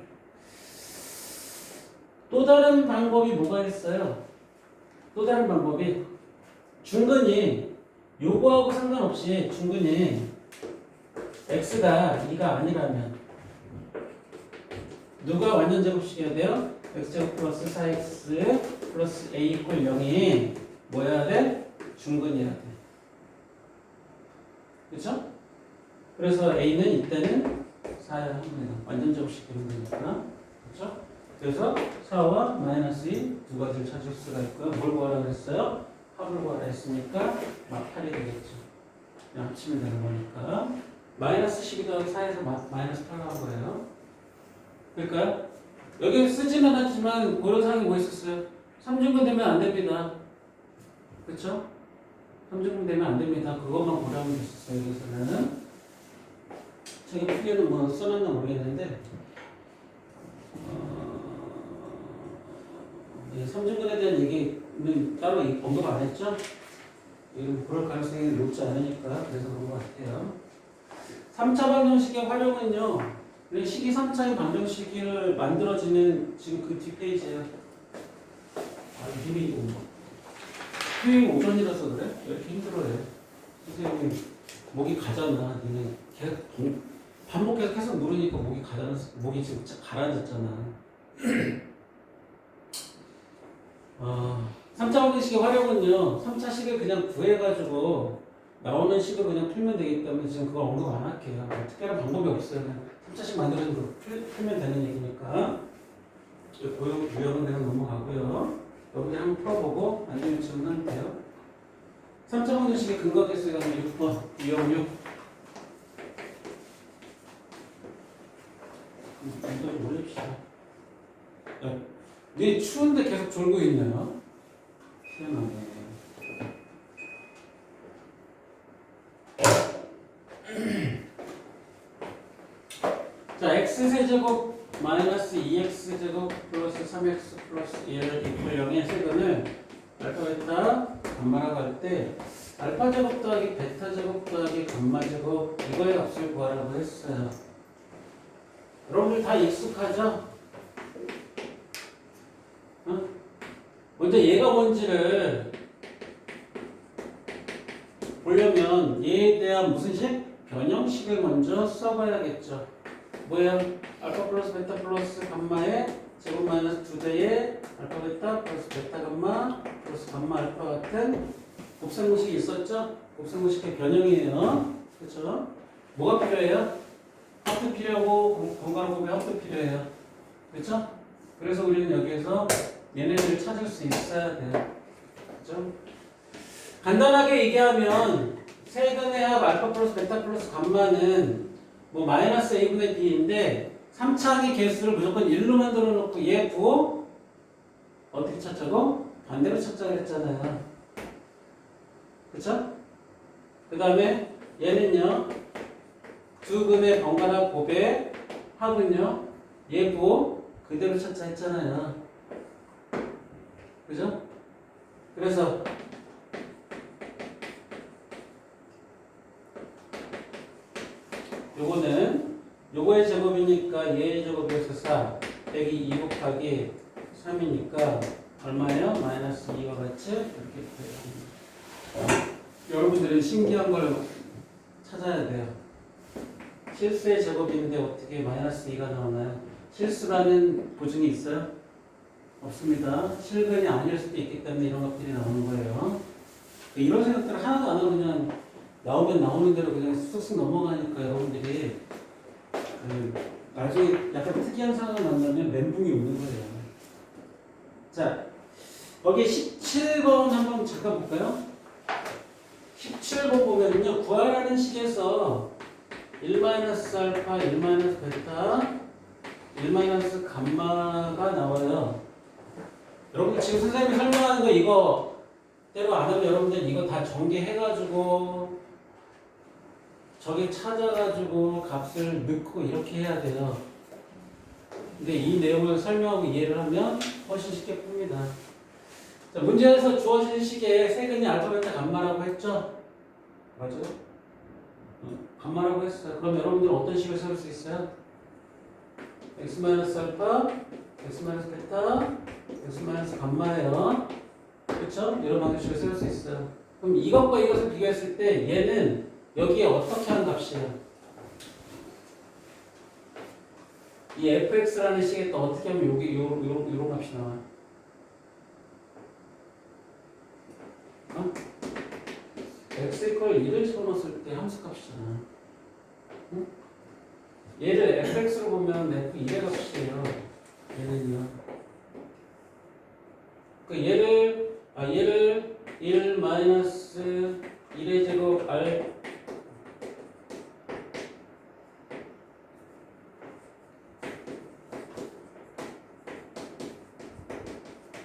A: 또 다른 방법이 뭐가 있어요? 또 다른 방법이 중근이 요거하고 상관없이 중근이 x가 2가 아니라면 누가 완전 제곱식이어야 돼요? x제곱 플러스 4x 플러스 a 이퀄 0이 뭐여야 돼? 중근이어야 돼. 그쵸? 그래서 a는 이때는 4야 합니다. 완전 제곱식 되는 거니까. 그쵸? 그래서 4와 마이너스 2 두 가지를 찾을 수가 있고요. 뭘 구하라 그랬어요? 합을 구하라 했으니까 막 8이 되겠죠. 그냥 합치면 되는 거니까. 마이너스 12 더하기 4에서 마이너스 8 나온 거예요. 그러니까 여기 쓰지는 않았지만 고려사항이 뭐 있었어요? 3중근 되면 안 됩니다. 그쵸? 3중근 되면 안 됩니다. 그것만 고려하면 됐었어요. 여기서는 책에 풀이는 뭐 써놨나 모르겠는데 3중근에 대한 얘기는 따로 언급 안 했죠? 그럴 가능성이 높지 않으니까 그래서 그런 것 같아요. 3차 방정식의 활용은요. 식이 3차의 방정식을 만들어지는 지금 그 뒷페이지에요. 힘이 토요일 오전이라서 그래? 왜 이렇게 힘들어해? 선생님이 목이 가잖아. 니네 계속 반복해서 계속 누르니까 목이 목이 지금 가라앉았잖아. 3차 방정식의 활용은요. 3차 식을 그냥 구해가지고 나오는 식을 그냥 풀면 되기 때문에 지금 그걸 언급 안 할게요. 특별한 방법이 없어요. 그냥 3차식 만들어서 풀면 되는 얘기니까. 유형은 그냥 넘어가고요. 여러분들 한번 풀어보고 안 되면 질문하면 돼요. 3차 방정식의 근거 개수가 6번, 유형 6. 이거 좀 올립시다. 네 추운데 계속 졸고 있네요. 희한하네. 자, x세제곱 마이너스 2x제곱 플러스 3x 플러스 1 이퀄 0의 세근을 알파 베타 감마라고 할 때 알파 제곱 더하기 베타 제곱 더하기 감마 제곱 이거의 값을 구하라고 했어요. 여러분들 다 익숙하죠? 먼저 얘가 뭔지를 보려면 얘에 대한 무슨 식? 변형식을 먼저 써봐야겠죠. 뭐야? 알파 플러스 베타 플러스 감마의 제곱 마이너스 2대의 알파 베타 플러스 베타 감마 플러스 감마 알파 같은 곱셈공식이 있었죠? 곱셈공식의 변형이에요. 그렇죠? 뭐가 필요해요? 합도 필요하고 번갈아보면 합도 필요해요. 그렇죠? 그래서 우리는 여기에서 얘네들을 찾을 수 있어야 돼요. 그렇죠? 간단하게 얘기하면 세근의 합 알파 플러스 베타 플러스 감마는 뭐 마이너스 a분의 b인데 3차항의 개수를 무조건 1로 만들어 놓고 얘 부호 어떻게 찾자고? 반대로 찾자고 했잖아요. 그쵸? 그 다음에 얘는요 두 근의 번갈아 곱의 합은요 얘 부호 그대로 찾자 했잖아요. 그죠? 그래서 요거는 요거의 제곱이니까 얘의 제곱에서 4 빼기 2 곱하기 3이니까 얼마예요? 마이너스 2와 같이 이렇게 돼요. 여러분들은 신기한 걸 찾아야 돼요. 실수의 제곱인데 어떻게 마이너스 2가 나오나요? 실수라는 보증이 있어요? 없습니다. 실근이 아닐 수도 있기 때문에 이런 것들이 나오는 거예요. 이런 생각들을 하나도 안 하고 그냥 나오면 나오는 대로 그냥 쑥쑥 넘어가니까 여러분들이 나중에 약간 특이한 상황을 만나면 멘붕이 오는 거예요. 자, 거기 17번 한번 잠깐 볼까요? 17번 보면은요, 구하라는 식에서 1-알파, 1-베타, 1-감마가 나와요. 여러분들 지금 선생님이 설명하는 거 이거대로 안 하면 여러분들 이거 다 전개해가지고 저기 찾아가지고 값을 넣고 이렇게 해야 돼요. 근데 이 내용을 설명하고 이해를 하면 훨씬 쉽게 풉니다. 자, 문제에서 주어진 식에 세근이 알파, 베타, 감마라고 했죠? 맞아요? 감마라고 했어요. 그럼 여러분들 어떤 식을 세울 수 있어요? x-알파, x-베타, x-감마예요. 그렇죠? 이런 방식으로 세울 수 있어요. 그럼 이것과 이것을 비교했을 때 얘는 여기에 어떻게 하는 값이에요? 이 fx라는 식에 또 어떻게 하면 여기 요런 값이 나와요? 어? x 이퀄 1을 집어넣었을 때 함수 값이잖아. 응? 얘를 fx로 보면 f2의 값이에요. 얘는요. 그 얘를 1 마이너스 1의 제곱 r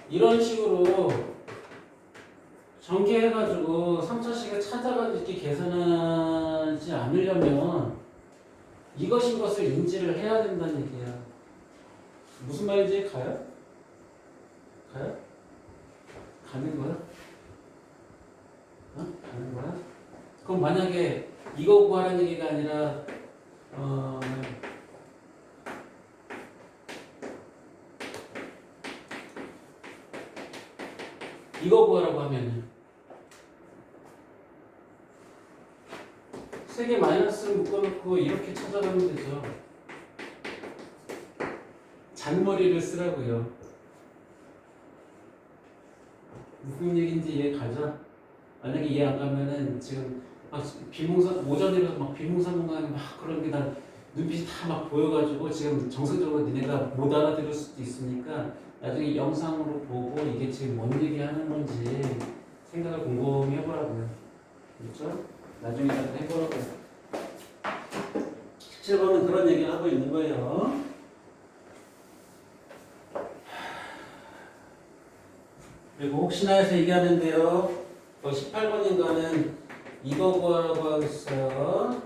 A: 이런 식으로 전개해가지고 3차식을 찾아가지고 이렇게 계산하지 않으려면 이것인 것을 인지를 해야 된다는 얘기야. 무슨 말인지 가요? 가요? 가는 거야? 어? 가는 거야? 그럼 만약에 이거 구하라는 얘기가 아니라 이거 구하라고 하면은 세 개 마이너스를 묶어놓고 이렇게 찾아가면 되죠. 잔머리를 쓰라고요. 무슨 얘기인지 이해 가죠? 만약에 이해 안 가면은 지금 막 비몽사 오전이라서 막 비몽사몽간에 막 그런 게 난 눈빛이 다 막 보여가지고 지금 정서적으로 니네가 못 알아들을 수도 있으니까 나중에 영상으로 보고 이게 지금 뭔 얘기 하는 건지 생각을 곰곰이 해보라고요. 그렇죠? 나중에라도 해보라고요. 17번은 그런 얘기를 하고 있는 거예요. 그리고 혹시나 해서 얘기하는데요. 18번인가는 이거 구하라고 하고 있어요.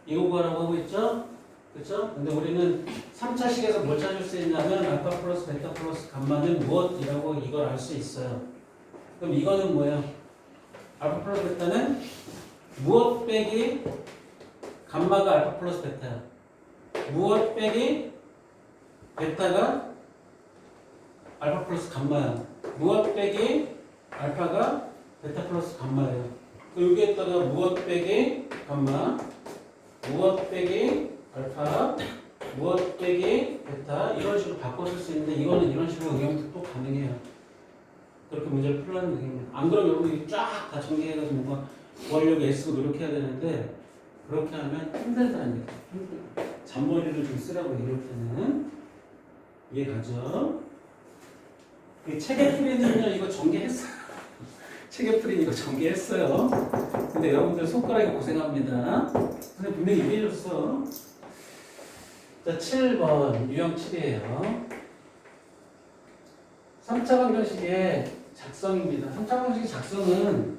A: 이거 구하라고 하고 있죠? 그렇죠? 근데 우리는 3차식에서 뭘 찾을 수 있냐면 알파 플러스 베타 플러스 감마는 무엇이라고 이걸 알 수 있어요. 그럼 이거는 뭐예요? 알파 플러스 베타는 무엇 빼기 감마가 알파 플러스 베타야. 무엇 빼기 베타가 알파 플러스 감마야. 무엇 빼기 알파가 베타 플러스 감마예요. 여기에다가 무엇 빼기 감마, 무엇 빼기 알파, 무엇 빼기 베타 이런 식으로 바꿔 쓸 수 있는데 이거는 이런 식으로 응용도 또 가능해요. 그렇게 문제를 풀라는 얘기입니다. 안 그러면 여러분이 쫙 다 정리해가지고 뭔가 구하려고 애쓰고 노력해야 되는데 그렇게 하면 힘들다는 얘기예요. 힘들다. 잔머리를 좀 쓰라고 이럴 때는 이해가죠? 이 책의 풀이는요 이거 전개했어요. 책의 풀이는 이거 전개했어요. 근데 여러분들 손가락이 고생합니다. 근데 분명히 얘기해줬어. 자 7번 유형 7이에요. 3차 방정식의 작성입니다. 3차 방정식의 작성은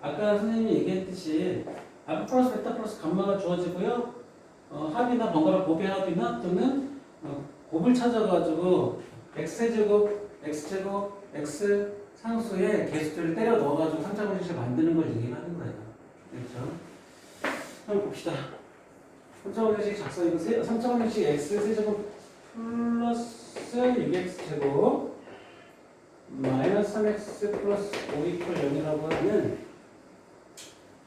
A: 아까 선생님이 얘기했듯이 알파 플러스 베타 플러스 감마가 주어지고요. 합이나 번갈아 곱의 합이나 또는 곱을 찾아가지고 x제곱, x제곱, x 상수에 개수들을 때려 넣어가지고 3차 방정식을 만드는 걸 얘기하는 거예요. 그렇죠? 한번 봅시다. 3차 방정식 작성이고 3차 방정식 x 세제곱 플러스 6x제곱 마이너스 3x 플러스 5 이퀄 0이라고 하는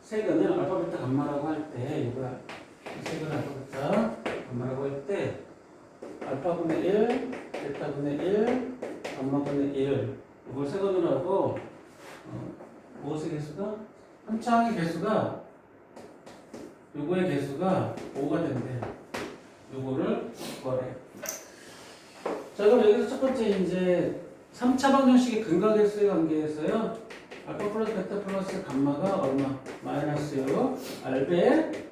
A: 색은 알파 베타 감마라고 할 때 이거야. 색은 알파 베타 감마라고 할 때 알파분의 1, 베타분의 1, 감마분의 1 이걸 세번으로 하고 무엇의 개수가? 3차항의 개수가 요거의 개수가 5가 된대. 요거를 구하래. 자 그럼 여기서 첫 번째 이제 3차 방정식의 근각일수의 관계에서요. 알파 플러스 베타 플러스 감마가 얼마? 마이너스 6 알베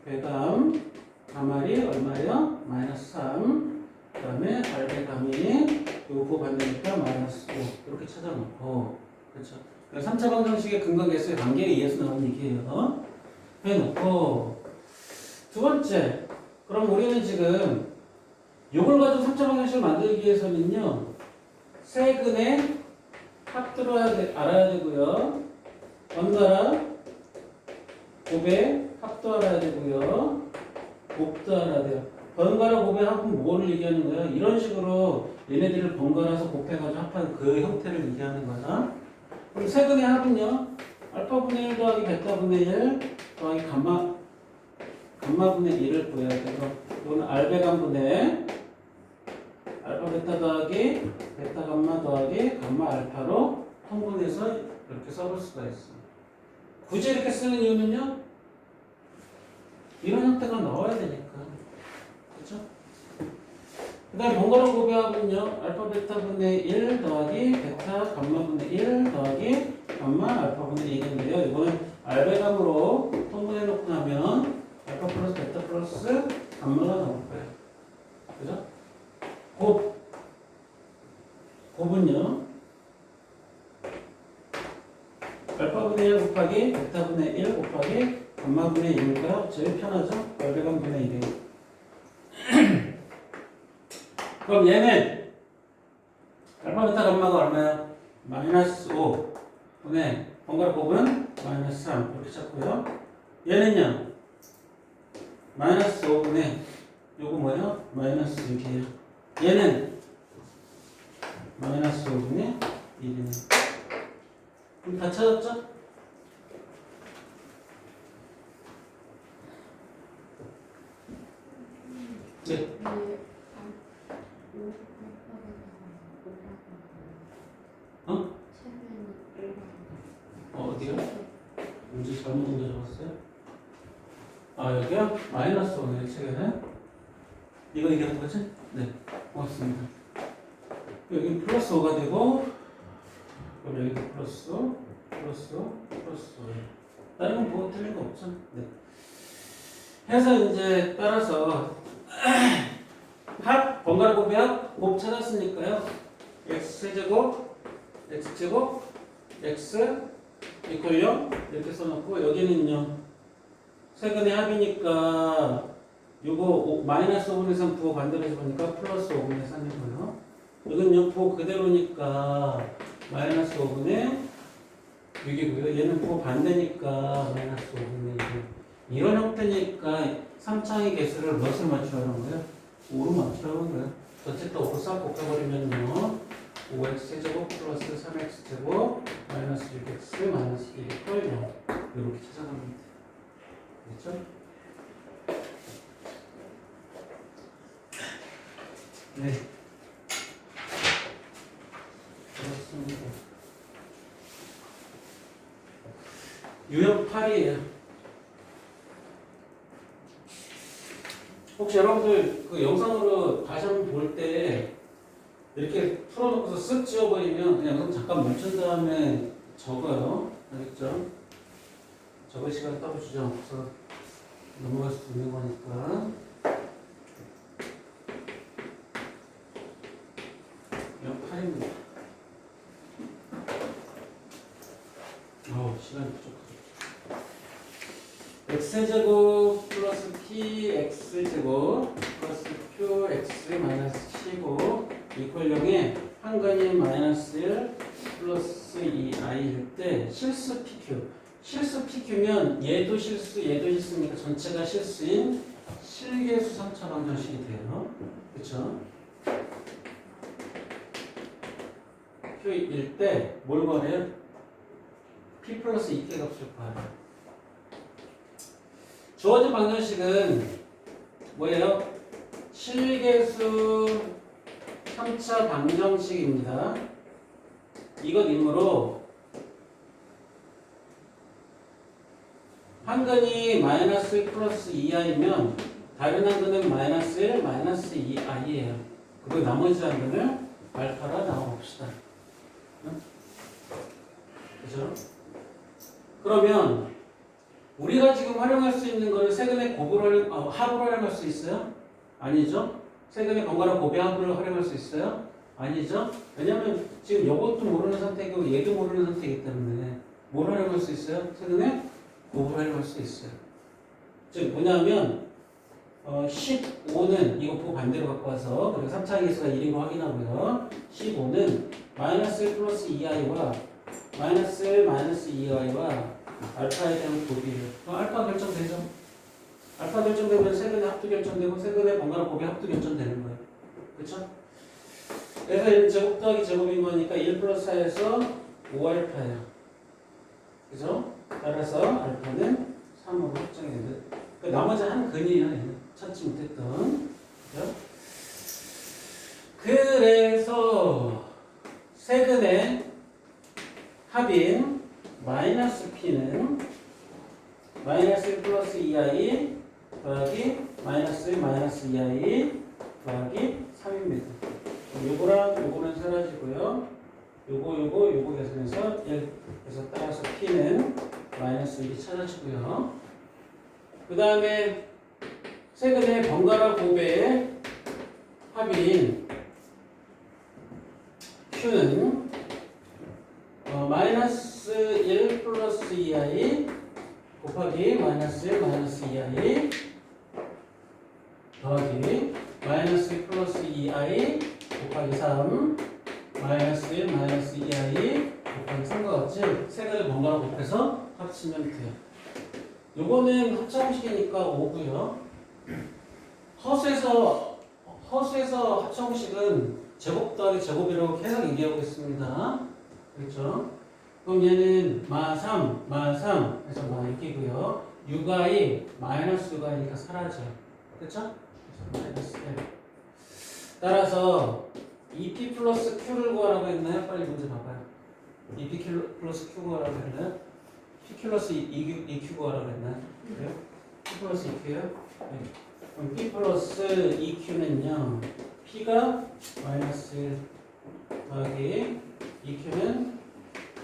A: 배감 가말이 얼마예요? 마이너스 3 그 다음에 알베 감이 요거 받으니까 마이너스 5 이렇게 찾아놓고 그렇죠? 3차 방정식의 근각일수의 관계에 의해서 나온 얘기예요. 해놓고 두 번째 그럼 우리는 지금 요걸 가지고 3차 방정식을 만들기 위해서는요. 세근의 합들어 알아야 되고요. 번갈아 곱의 합도 알아야 되고요. 곱도 알아야 돼요. 번갈아 곱의 합은 뭐를 얘기하는 거야? 이런 식으로 얘네들을 번갈아서 곱해가지고 합한 그 형태를 얘기하는 거야. 그럼 세근의 합은요. 알파분의 1 더하기 베타분의 1 더하기 감마분의 1을 구해야 돼요. 이거는 알베감분의 알파 베타 더하기 베타 감마 더하기 감마 알파로 통분해서 이렇게 써볼 수가 있어. 굳이 이렇게 쓰는 이유는요. 이런 형태가 나와야 되니까. 그렇죠? 그 다음에 번갈아 곱의합은요. 알파 베타분의 1 더하기 베타 감마분의 1 더하기 감마 알파분의 1인데요. 이거는 알베감으로 통분해 놓고 나면 알파 플러스 베타 플러스 감마가 나올 거예요. 그죠? 곱은요. 알파분의 1 곱하기 베타분의 1 곱하기 감마분의 1이니까 제일 편하죠? 알베감분의 1이. 그럼 얘는 알파 베타 감마가 얼마야? 마이너스 5 분의 번갈아 곱은 마이너스 3 이렇게 찾고요. 얘는요. 마이너스 5분의 요거 뭐예요? 마이너스 6이에요. 얘는 마이너스 5분의 1이네요. 그럼 다 찾았죠? 네. 어디요? 문제 잘못 문제 적었어요? 아 여기요? 마이너스 5네요 책에는. 이거 얘기하는 거지? 네 고맙습니다. 여기 플러스 5가 되고 그럼 여기도 플러스 플러스 플러스 5. 다른 건 뭐가 틀린 거 없죠? 네. 해서 이제 따라서 합 번갈아 곱이야 곱 찾았으니까요. x제곱 x제곱 x 이퀄 0 이렇게 써놓고 여기는요 세근의 합이니까 요거 마이너스 5분의 3 부호 반대로 보니까 플러스 5분의 3이고요. 여기는요 부호 그대로니까 마이너스 5분의 6이고요. 얘는 부호 반대니까 마이너스 5분의 1. 이런 형태니까 3차의 개수를 무엇을 맞추라는 거예요? 5로 맞추라는 거예요. 어쨌든 5로 싹 곱해버리면요 5x제곱 플러스 3x제곱 마이너스 6x 마이너스 1 이퀄 0 이렇게 찾아갑니다. 됐죠? 네. 그렇습니다. 유형 8이에요. 혹시 여러분들 그 영상으로 다시 한번 볼 때 이렇게 풀어놓고서 쓱 지워버리면 그냥 영상 잠깐 멈춘 다음에 적어요. 알겠죠? 적을 시간 따로 주지 않고서 넘어갈 수 있는 거니까. 유형 8입니다. 시간이 부족하죠. x제곱 플러스 px제곱 플러스 qx 마이너스 15 이퀄 0에 한근이 마이너스 1 플러스 2i일 때 실수 pq. 실수 pq면 얘도 실수니까 전체가 실수인 실계수 3차 방정식이 돼요. 그쵸? q일 때 뭘 구하래요? p 플러스 2k 값을 구하래요. 주어진 방정식은 뭐예요? 실계수 3차 방정식입니다. 이것이므로 한근이 마이너스 1 플러스 2i면 다른 한근은 마이너스 1 마이너스 2i예요. 그리고 나머지 한근을 알파라 나눠봅시다. 응? 그죠? 그러면 우리가 지금 활용할 수 있는 걸 세근의 합으로 활용할 수 있어요? 아니죠? 세근의 번갈아 곱의 합으로 활용할 수 있어요? 아니죠? 왜냐면 지금 이것도 모르는 상태이고 얘도 모르는 상태이기 때문에 뭘 활용할 수 있어요? 세근의 곱을 활용할 수 있어요. 즉 뭐냐면 15는 이거 보고 반대로 갖고 와서 그리고 3차 계수가 1인 거 확인하고요. 15는 마이너스 1 플러스 2i와 마이너스 1 마이너스 2i와 알파에 대한 곱이에요. 알파 결정되죠? 알파 결정되면 세근의 합도 결정되고 세근의 번갈아 곱의 합도 결정되는 거예요. 그렇죠? 그래서 얘는 제곱 더하기 제곱인 거니까 1 플러스 4에서 5알파예요. 그죠? 따라서 알파는 3으로 확정이 됩니다. 나머지 한 근이에요. 얘는 찾지 못했던. 그죠? 그래서 세근의 합인 마이너스 p는 마이너스 1 플러스 2i 더하기 마이너스 1 마이너스 2i 더하기 3입니다. 요거랑 요거는 사라지고요. 요거 계산해서 1. 그래서 따라서 p는 마이너스 1이 찾아지고요. 그 다음에 세근의 번갈아 곱의 합인 q는 마이너스 1 플러스 2i 곱하기 마이너스 1 마이너스 2i 더하기 마이너스 1 플러스 2i 곱하기 3 마이너스 1 마이너스 2i 곱하기 3과 같이 세 가지 번갈아 곱해서 합치면 돼요. 요거는 합성식이니까 5고요. 허수에서 합성식은 제곱 더하기 제곱이라고 계속 얘기하고 있습니다. 그렇죠? 그럼 얘는 마3 해서 마 6이고요. 6i 마이너스 6i니까 사라져요. 그렇죠? 마이너스 1. 따라서 2p 플러스 q를 구하라고 했나요? 빨리 문제 봐봐요. 2p 플러스 q 구하라고 했나요? p 플러스 2q 구하라고 했나요? 그래요? p 플러스 2q요? 네. 그럼 p 플러스 2q는요. p가 마이너스 1 더하기 2q는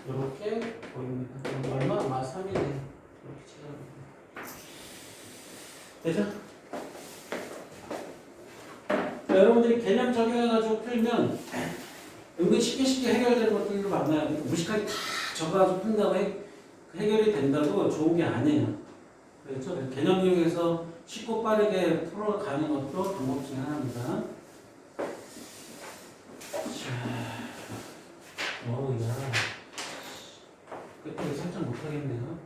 A: 이렇게 보입니다. 그럼 얼마? 마 3이네. 이렇게 찾아봅니다. 되죠? 자, 여러분들이 개념 적용해가지고 풀면 은근 쉽게 해결되는 것들도 많아요. 무식하게 다 적어가지고 푼다고 해결이 된다고 좋은 게 아니에요. 그렇죠? 개념 이용해서 쉽고 빠르게 풀어가는 것도 방법 중에 하나입니다. 자, 어우야. 끝까지 설정 못하겠네요.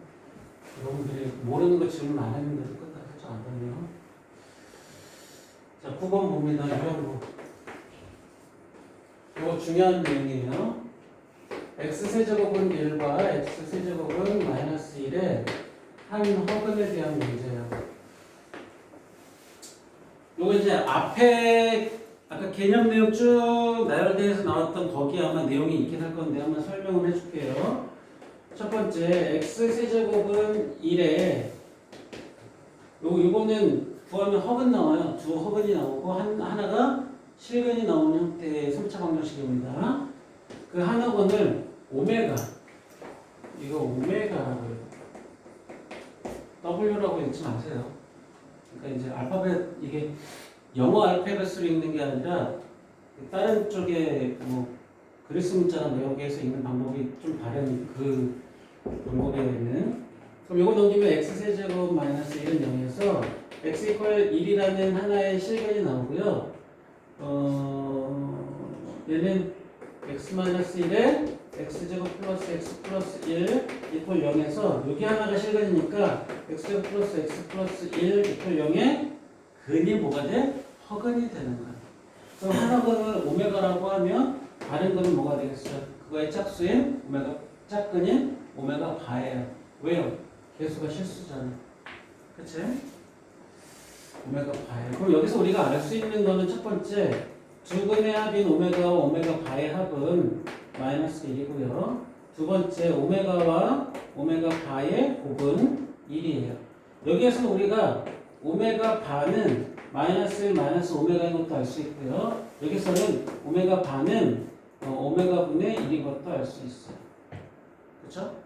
A: 여러분들이 모르는 거 질문 안 했는데도 끝까지 설정 안 했네요. 자, 9번 봅니다. 유형부. 이거 중요한 내용이에요. x세제곱은 1과 x세제곱은 마이너스 1의 한 허근에 대한 문제예요. 요거 이제 앞에 아까 개념 내용 쭉 나열대에서 나왔던 거기에 아마 내용이 있긴 할 건데 한번 설명을 해줄게요. 첫 번째 x세제곱은 1에 요거는 구하면 허근 나와요. 두 허근이 나오고 하나가 실근이 나오는 형태의 3차 방정식입니다. 그 한 허근을 오메가, 이거 오메가라고 해요. W라고 읽지 마세요. 그러니까 이제 알파벳, 이게 영어 알파벳으로 읽는 게 아니라 다른 쪽에 뭐 그리스 문자나 외국에서 읽는 방법이 좀 다른 그 방법에는, 그럼 이거 넘기면 x세제곱 마이너스 1은 0에서 x 이퀄 1이라는 하나의 실근이 나오고요. 얘는 x 마이너스 1에 x제곱 플러스 x 플러스 1 이퀄 0에서 여기 하나가 실근이니까 x제곱 플러스 x 플러스 1 이퀄 0에 근이 뭐가 돼? 허근이 되는 거야. 그럼 한 허근을 오메가라고 하면 다른 거는 뭐가 되겠어요? 그거의 짝수인 오메가 짝근인 오메가 바예요. 왜요? 개수가 실수잖아. 그치? 오메가 바예요. 그럼 여기서 우리가 알 수 있는 거는 첫 번째 두 근의 합인 오메가와 오메가 바의 합은 마이너스 1이고요. 두 번째 오메가와 오메가 바의 곱은 1이에요. 여기에서 우리가 오메가 바는 마이너스 1 마이너스 오메가인 것도 알 수 있고요. 여기서는 오메가 바는 오메가 분의 1인 것도 알 수 있어요. 그렇죠?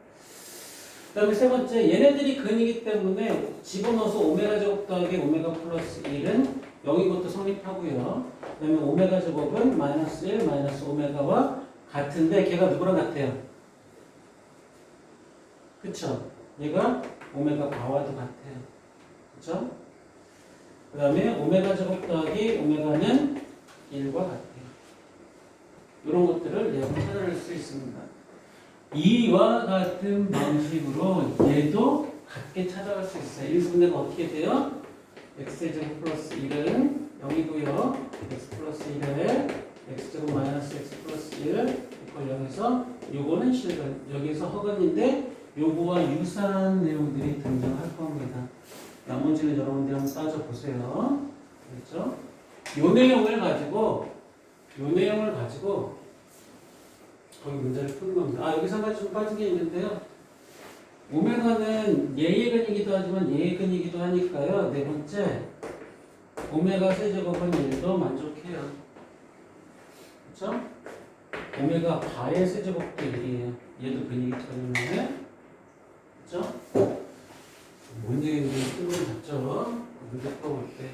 A: 그 다음에 세 번째, 얘네들이 근이기 때문에 집어넣어서 오메가 제곱 더하기 오메가 플러스 1은 0인 것도 성립하고요. 그 다음에 오메가 제곱은 마이너스 1 마이너스 오메가와 같은데 걔가 누구랑 같아요? 그쵸? 얘가 오메가 바와도 같아요. 그쵸? 그 다음에 오메가 제곱 더하기 오메가는 1과 같아요. 이런 것들을 내용 찾아낼 수 있습니다. 이와 같은 방식으로 얘도 같게 찾아갈 수 있어요. 1분의 어떻게 돼요? x제곱 플러스 1은 0이고요. x 플러스 1에 x제곱 마이너스 x 플러스 1 이퀄 0에서 요거는 실근, 여기서 허근인데 요거와 유사한 내용들이 등장할 겁니다. 나머지는 여러분들이 한번 따져보세요. 그렇죠? 요 내용을 가지고 거기 문제를 푸는 겁니다. 여기서 한 가지 좀 빠진 게 있는데요. 오메가는 얘의 근이기도 하지만 얘의 근이기도 하니까요. 네 번째, 오메가 세제곱은 1도 만족해요. 그렇죠? 오메가 바의 세제곱도 1이에요. 얘도 근이기 때문에. 그렇죠? 뭔 얘기인지 끝을 봤죠? 문제 풀어볼 때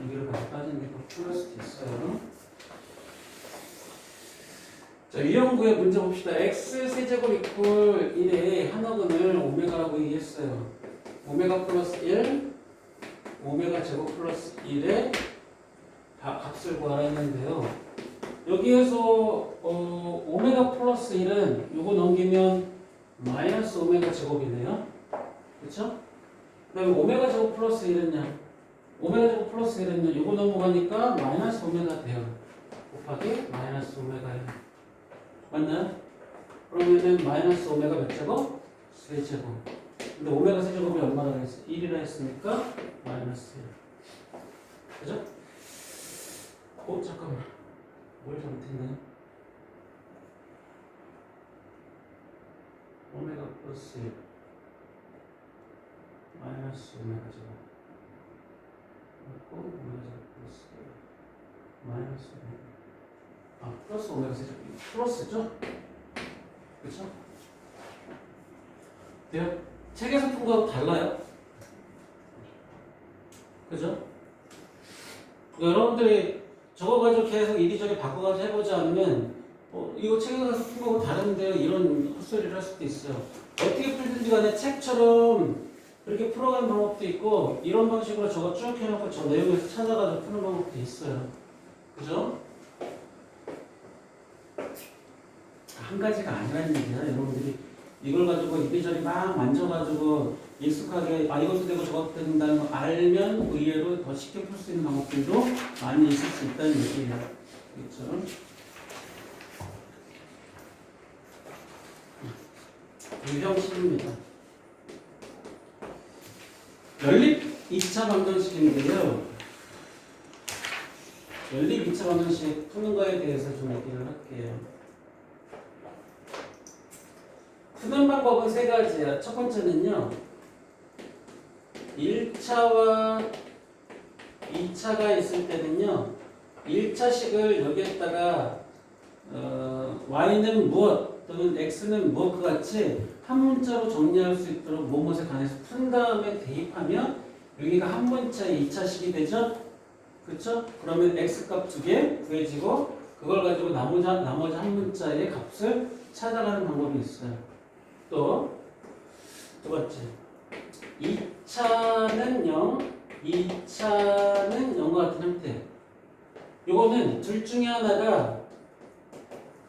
A: 얘기를 많이 빠진 게 더 풀릴 수도 있어요. 자, 유형구의 문제 봅시다. x 세제곱 이퀄 1의 한 허근을 오메가라고 얘기했어요. 오메가 플러스 1, 오메가 제곱 플러스 1의 값을 구하라는데요. 여기에서 오메가 플러스 1은 요거 넘기면 마이너스 오메가 제곱이네요. 그렇죠? 그다음에 오메가 제곱 플러스 1은요. 오메가 제곱 플러스 1은요. 요거 넘어가니까 마이너스 오메가 돼요. 곱하기 마이너스 오메가예요. 맞나요? 그러면은 마이너스 오메가 몇 제곱? 세제곱. 근데 오메가 세제곱이 얼마나 했어요? 1이라 했으니까 마이너스 1. 그죠? 잠깐만. 뭘 잘못했나요? 오메가 플러스 1 마이너스 오메가 제곱 그리고 오메가 제곱 플러스 1 마이너스 오메가 플러스 오메가 세제곱 플러스죠? 그쵸? 돼요? 책에서 푼 거하고 달라요? 그죠? 여러분들이 저거 가지고 계속 이리저리 바꿔가지고 해보지 않으면 이거 책에서 푼 거하고 다른데 이런 헛소리를 할 수도 있어요. 어떻게 풀든지 간에 책처럼 이렇게 풀어가는 방법도 있고 이런 방식으로 저거 쭉 해놓고 저 내용에서 찾아가지고 푸는 방법도 있어요. 그죠? 한 가지가 아니라는 얘기야. 여러분들이 이걸 가지고 이리저리 막 만져가지고 익숙하게 이것도 되고 저것도 된다는 거 알면 의외로 더 쉽게 풀 수 있는 방법들도 많이 있을 수 있다는 얘기예요. 그렇죠? 유형식입니다. 연립 2차 방정식인데요. 연립 2차 방정식 푸는 거에 대해서 좀 얘기를 할게요. 푸는 방법은 세 가지야. 첫 번째는요. 1차와 2차가 있을 때는요. 1차식을 여기에다가 y는 무엇 또는 x는 무엇과 같이 한 문자로 정리할 수 있도록 무엇에 관해서 푼 다음에 대입하면 여기가 한 문자의 2차식이 되죠? 그렇죠? 그러면 x값 2개 구해지고 그걸 가지고 나머지 한 문자의 값을 찾아가는 방법이 있어요. 또 두 번째 2차는 0, 2차는 0과 같은 형태. 요거는 둘 중에 하나가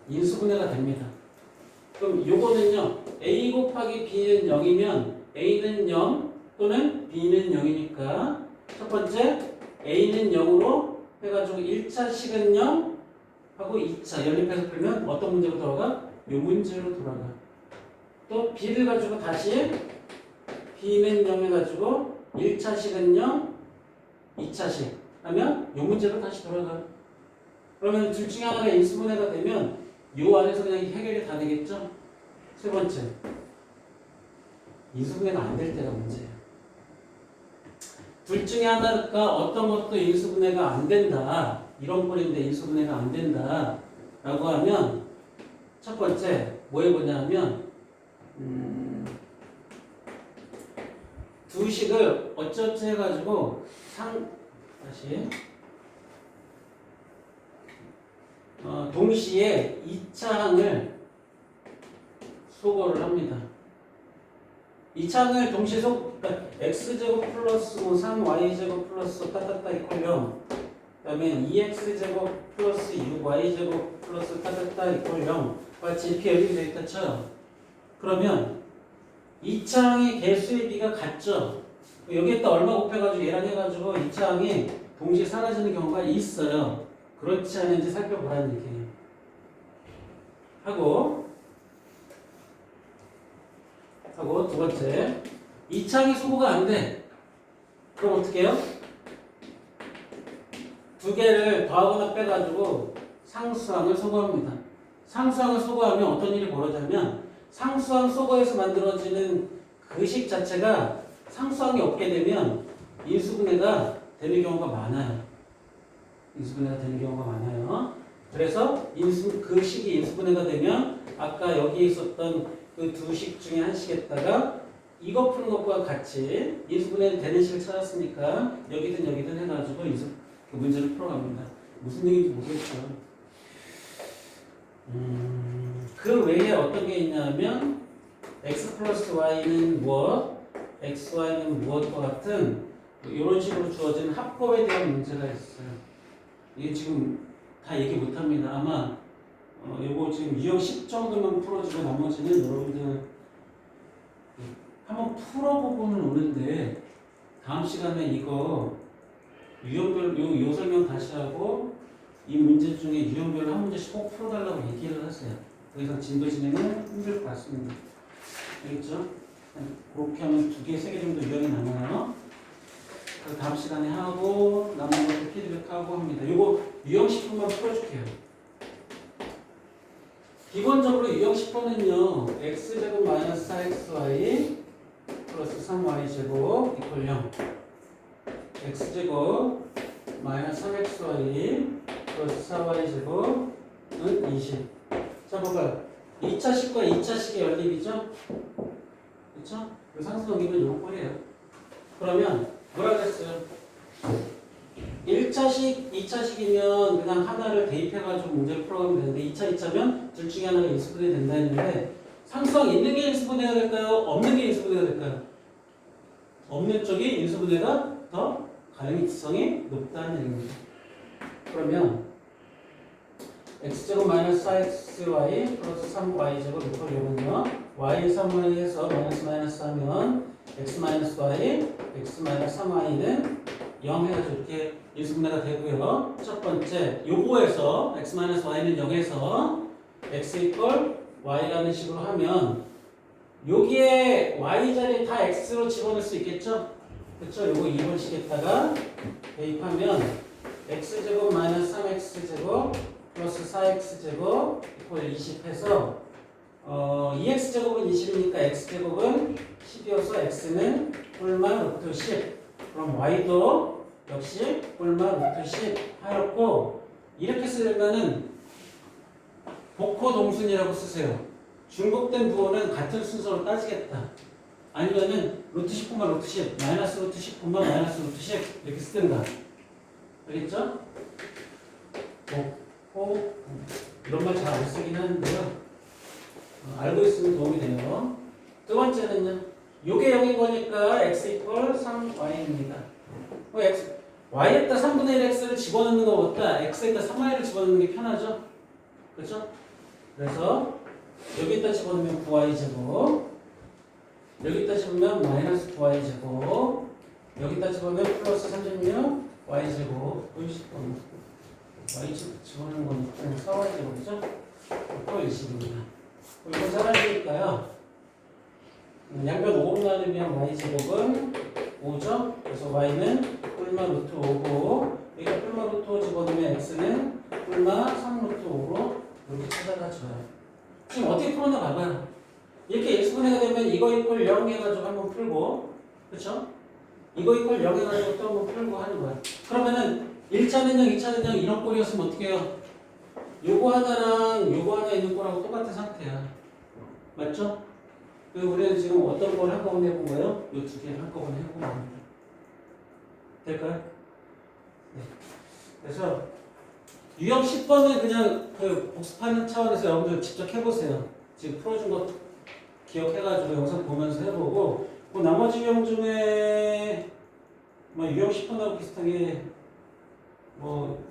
A: 인수분해가 됩니다. 그럼 요거는요. A 곱하기 B는 0이면 A는 0 또는 B는 0이니까 첫 번째 A는 0으로 해가지고 1차식은 0 하고 2차 연립해서 풀면 어떤 문제로 돌아가? 요 문제로 돌아가. 또 B를 가지고 다시 B는 0 해가지고 1차식은 0 2차식 하면 요 문제로 다시 돌아가. 그러면 둘 중에 하나가 인수분해가 되면 요 안에서 그냥 해결이 다 되겠죠? 세 번째, 인수분해가 안 될 때가 문제예요. 둘 중에 하나가 어떤 것도 인수분해가 안 된다. 이런 꼴인데 인수분해가 안 된다. 라고 하면 첫 번째, 뭐 해보냐면 두 식을 어쩌지 해가지고 다시 동시에 2차항을 소거를 합니다. 2차항을 동시에 그러니까 x제곱 플러스 3y제곱 플러스 따따따 이퀄 0 그 다음에 2x제곱 플러스 6y제곱 플러스 따따따 이퀄 0 같이 이렇게 연립이 되어 있다 쳐. 그러면 2차항의 개수의 비가 같죠? 여기에다 얼마 곱해가지고 얘랑 해가지고 2차항이 동시에 사라지는 경우가 있어요. 그렇지 않은지 살펴보라는 얘기예요. 하고 두 번째 2차항이 소거가 안 돼. 그럼 어떻게 해요? 두 개를 더하거나 빼가지고 상수항을 소거합니다. 상수항을 소거하면 어떤 일이 벌어지냐면 상수항 소거에서 만들어지는 그 식 자체가 상수항이 없게 되면 인수분해가 되는 경우가 많아요. 인수분해가 되는 경우가 많아요. 그래서 그 식이 인수분해가 되면 아까 여기 있었던 그 두 식 중에 한 식에다가 이거 푸는 것과 같이 인수분해 되는 식을 찾았으니까 여기든 해가지고 그 문제를 풀어갑니다. 무슨 얘기인지 모르겠죠. 그 외에 어떤 게 있냐면 x 플러스 y는 무엇, xy는 무엇과 같은 이런 식으로 주어진 합법에 대한 문제가 있어요. 이게 지금 다 얘기 못합니다. 아마 요거 지금 유형 10 정도만 풀어주고 나머지는 여러분들 한번 풀어보고는 오는데 다음 시간에 이거 유형별 요 설명 다시 하고 이 문제 중에 유형별로 한 문제씩 꼭 풀어달라고 얘기를 하세요. 더 이상 진도 진행은 힘들 것 같습니다. 알겠죠? 그렇게 하면 2개, 3개 정도 유형이 남아요. 그래서 다음 시간에 하고 남은 것도 피드백하고 합니다. 요거 유형 10분만 풀어줄게요. 기본적으로 유형 10번은요. x제곱 마이너스 4xy 플러스 3y제곱 이퀄 0 x제곱 마이너스 3xy 플러스 4y제곱은 20. 자, 봐봐요. 2차식과 2차식의 연립이죠? 그쵸? 그 상수 넘기면 요거 꼴이에요. 그러면 뭐라 그랬어요? 1차식, 2차식이면 그냥 하나를 대입해가지고 문제를 풀어가면 되는데 2차, 2차면 둘 중에 하나가 인수분해 된다 했는데 상수항 있는 게 인수분해가 될까요? 없는 게 인수분해가 될까요? 없는 쪽이 인수분해가 더 가능성이 높다는 얘기입니다. 그러면 x제곱 마이너스 4xy 플러스 3y제곱 이퀄 0은요 y 3y 해서 마이너스 하면 x 마이너스 y x 마이너스 3y는 0 해가지고 이렇게 인수분해가 되고요. 첫 번째 요거에서 x 마이너스 y는 0에서 x 이퀄 y라는 식으로 하면 여기에 y 자리에 다 x로 집어넣을 수 있겠죠? 그쵸? 요거 2번씩에다가 대입하면 x제곱 마이너스 3x제곱 플러스 4x제곱 이퀄 20 해서 2x제곱은 20이니까 x제곱은 10이어서 x는 뿔마 루트 10. 그럼 y도 역시 뿔마 루트 10 하였고, 이렇게 쓰려면은 복호 동순이라고 쓰세요. 중복된 부호는 같은 순서로 따지겠다. 아니면은 루트 10, 루트 10, 마이너스 루트 10, 마이너스 루트 10 이렇게 쓰든가. 알겠죠? 복호 이런 말 잘 안 쓰긴 하는데요. 알고 있으면 도움이 돼요. 두 번째는요. 요게 0인 거니까 x 이퀄 3y입니다. y에다 3분의 1 x를 집어넣는 것보다 x에다 3y를 집어넣는 게 편하죠? 그렇죠? 그래서 여기다 집어넣으면 9y제곱, 여기다 집으면 마이너스 9y제곱, 여기다 집어넣으면 플러스 36y제곱. 보이시죠? y제곱 집어넣는 건 4y제곱이죠? 또 20입니다. 이거 사라지니까요. 양변 5로 나누면 y제곱은 5죠? 그래서 y는 뿔마 루트 5고, 여기가 뿔마 루트 5 집어넣으면 x는 뿔마 3 루트 5로 이렇게 찾아가 줘요. 지금 어떻게 풀었나 봐봐요. 이렇게 x분해가 되면 이거 이퀄 0 해가지고 한번 풀고, 그쵸? 이거 이퀄 0 해가지고 또 한번 풀고 하는 거야. 그러면은 1차는 0, 2차는 0 이런 꼴이었으면 어떻게 해요? 요거 하나랑 요거 하나 있는 거라고 똑같은 상태야. 맞죠? 그리고 우리는 지금 어떤 걸 한꺼번에 해본 거예요? 요 두 개를 한꺼번에 해본 겁니다. 될까요? 네. 그래서 유형 10번은 그냥 그 복습하는 차원에서 여러분들 직접 해보세요. 지금 풀어준 거 기억해가지고 영상 보면서 해보고, 그 나머지 유형 중에 뭐 유형 10번하고 비슷하게 뭐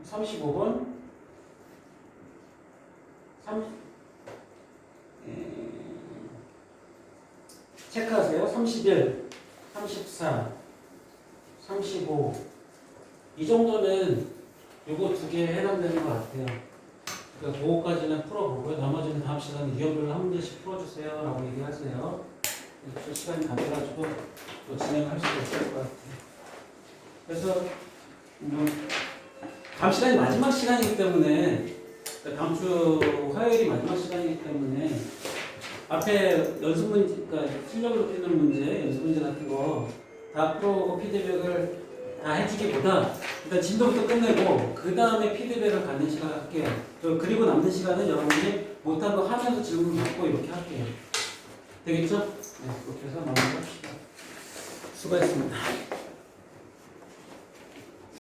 A: 35번 체크하세요. 31, 34, 35 이 정도는 요거 두 개 해당되는 것 같아요. 그러니까 그거까지는 풀어보고요. 나머지는 다음 시간에 유형별로 한 문제씩 풀어주세요 라고 얘기하세요. 또 시간이 다 돼가지고 또 진행할 수도 없을 것 같아요. 그래서 다음 시간이 마지막 시간이기 때문에, 그러니까 다음 주 화요일이 마지막 시간이기 때문에 앞에 연습 문제, 그러니까 실력으로 푸는 문제, 연습 문제 같은 거 다 풀어오고 피드백을 다 해주기보다 일단 진도부터 끝내고 그 다음에 피드백을 갖는 시간 할게요. 그리고 남는 시간은 여러분이 못한 거 하면서 질문 받고 이렇게 할게요. 되겠죠? 네, 그렇게 해서 마무리합시다. 수고했습니다.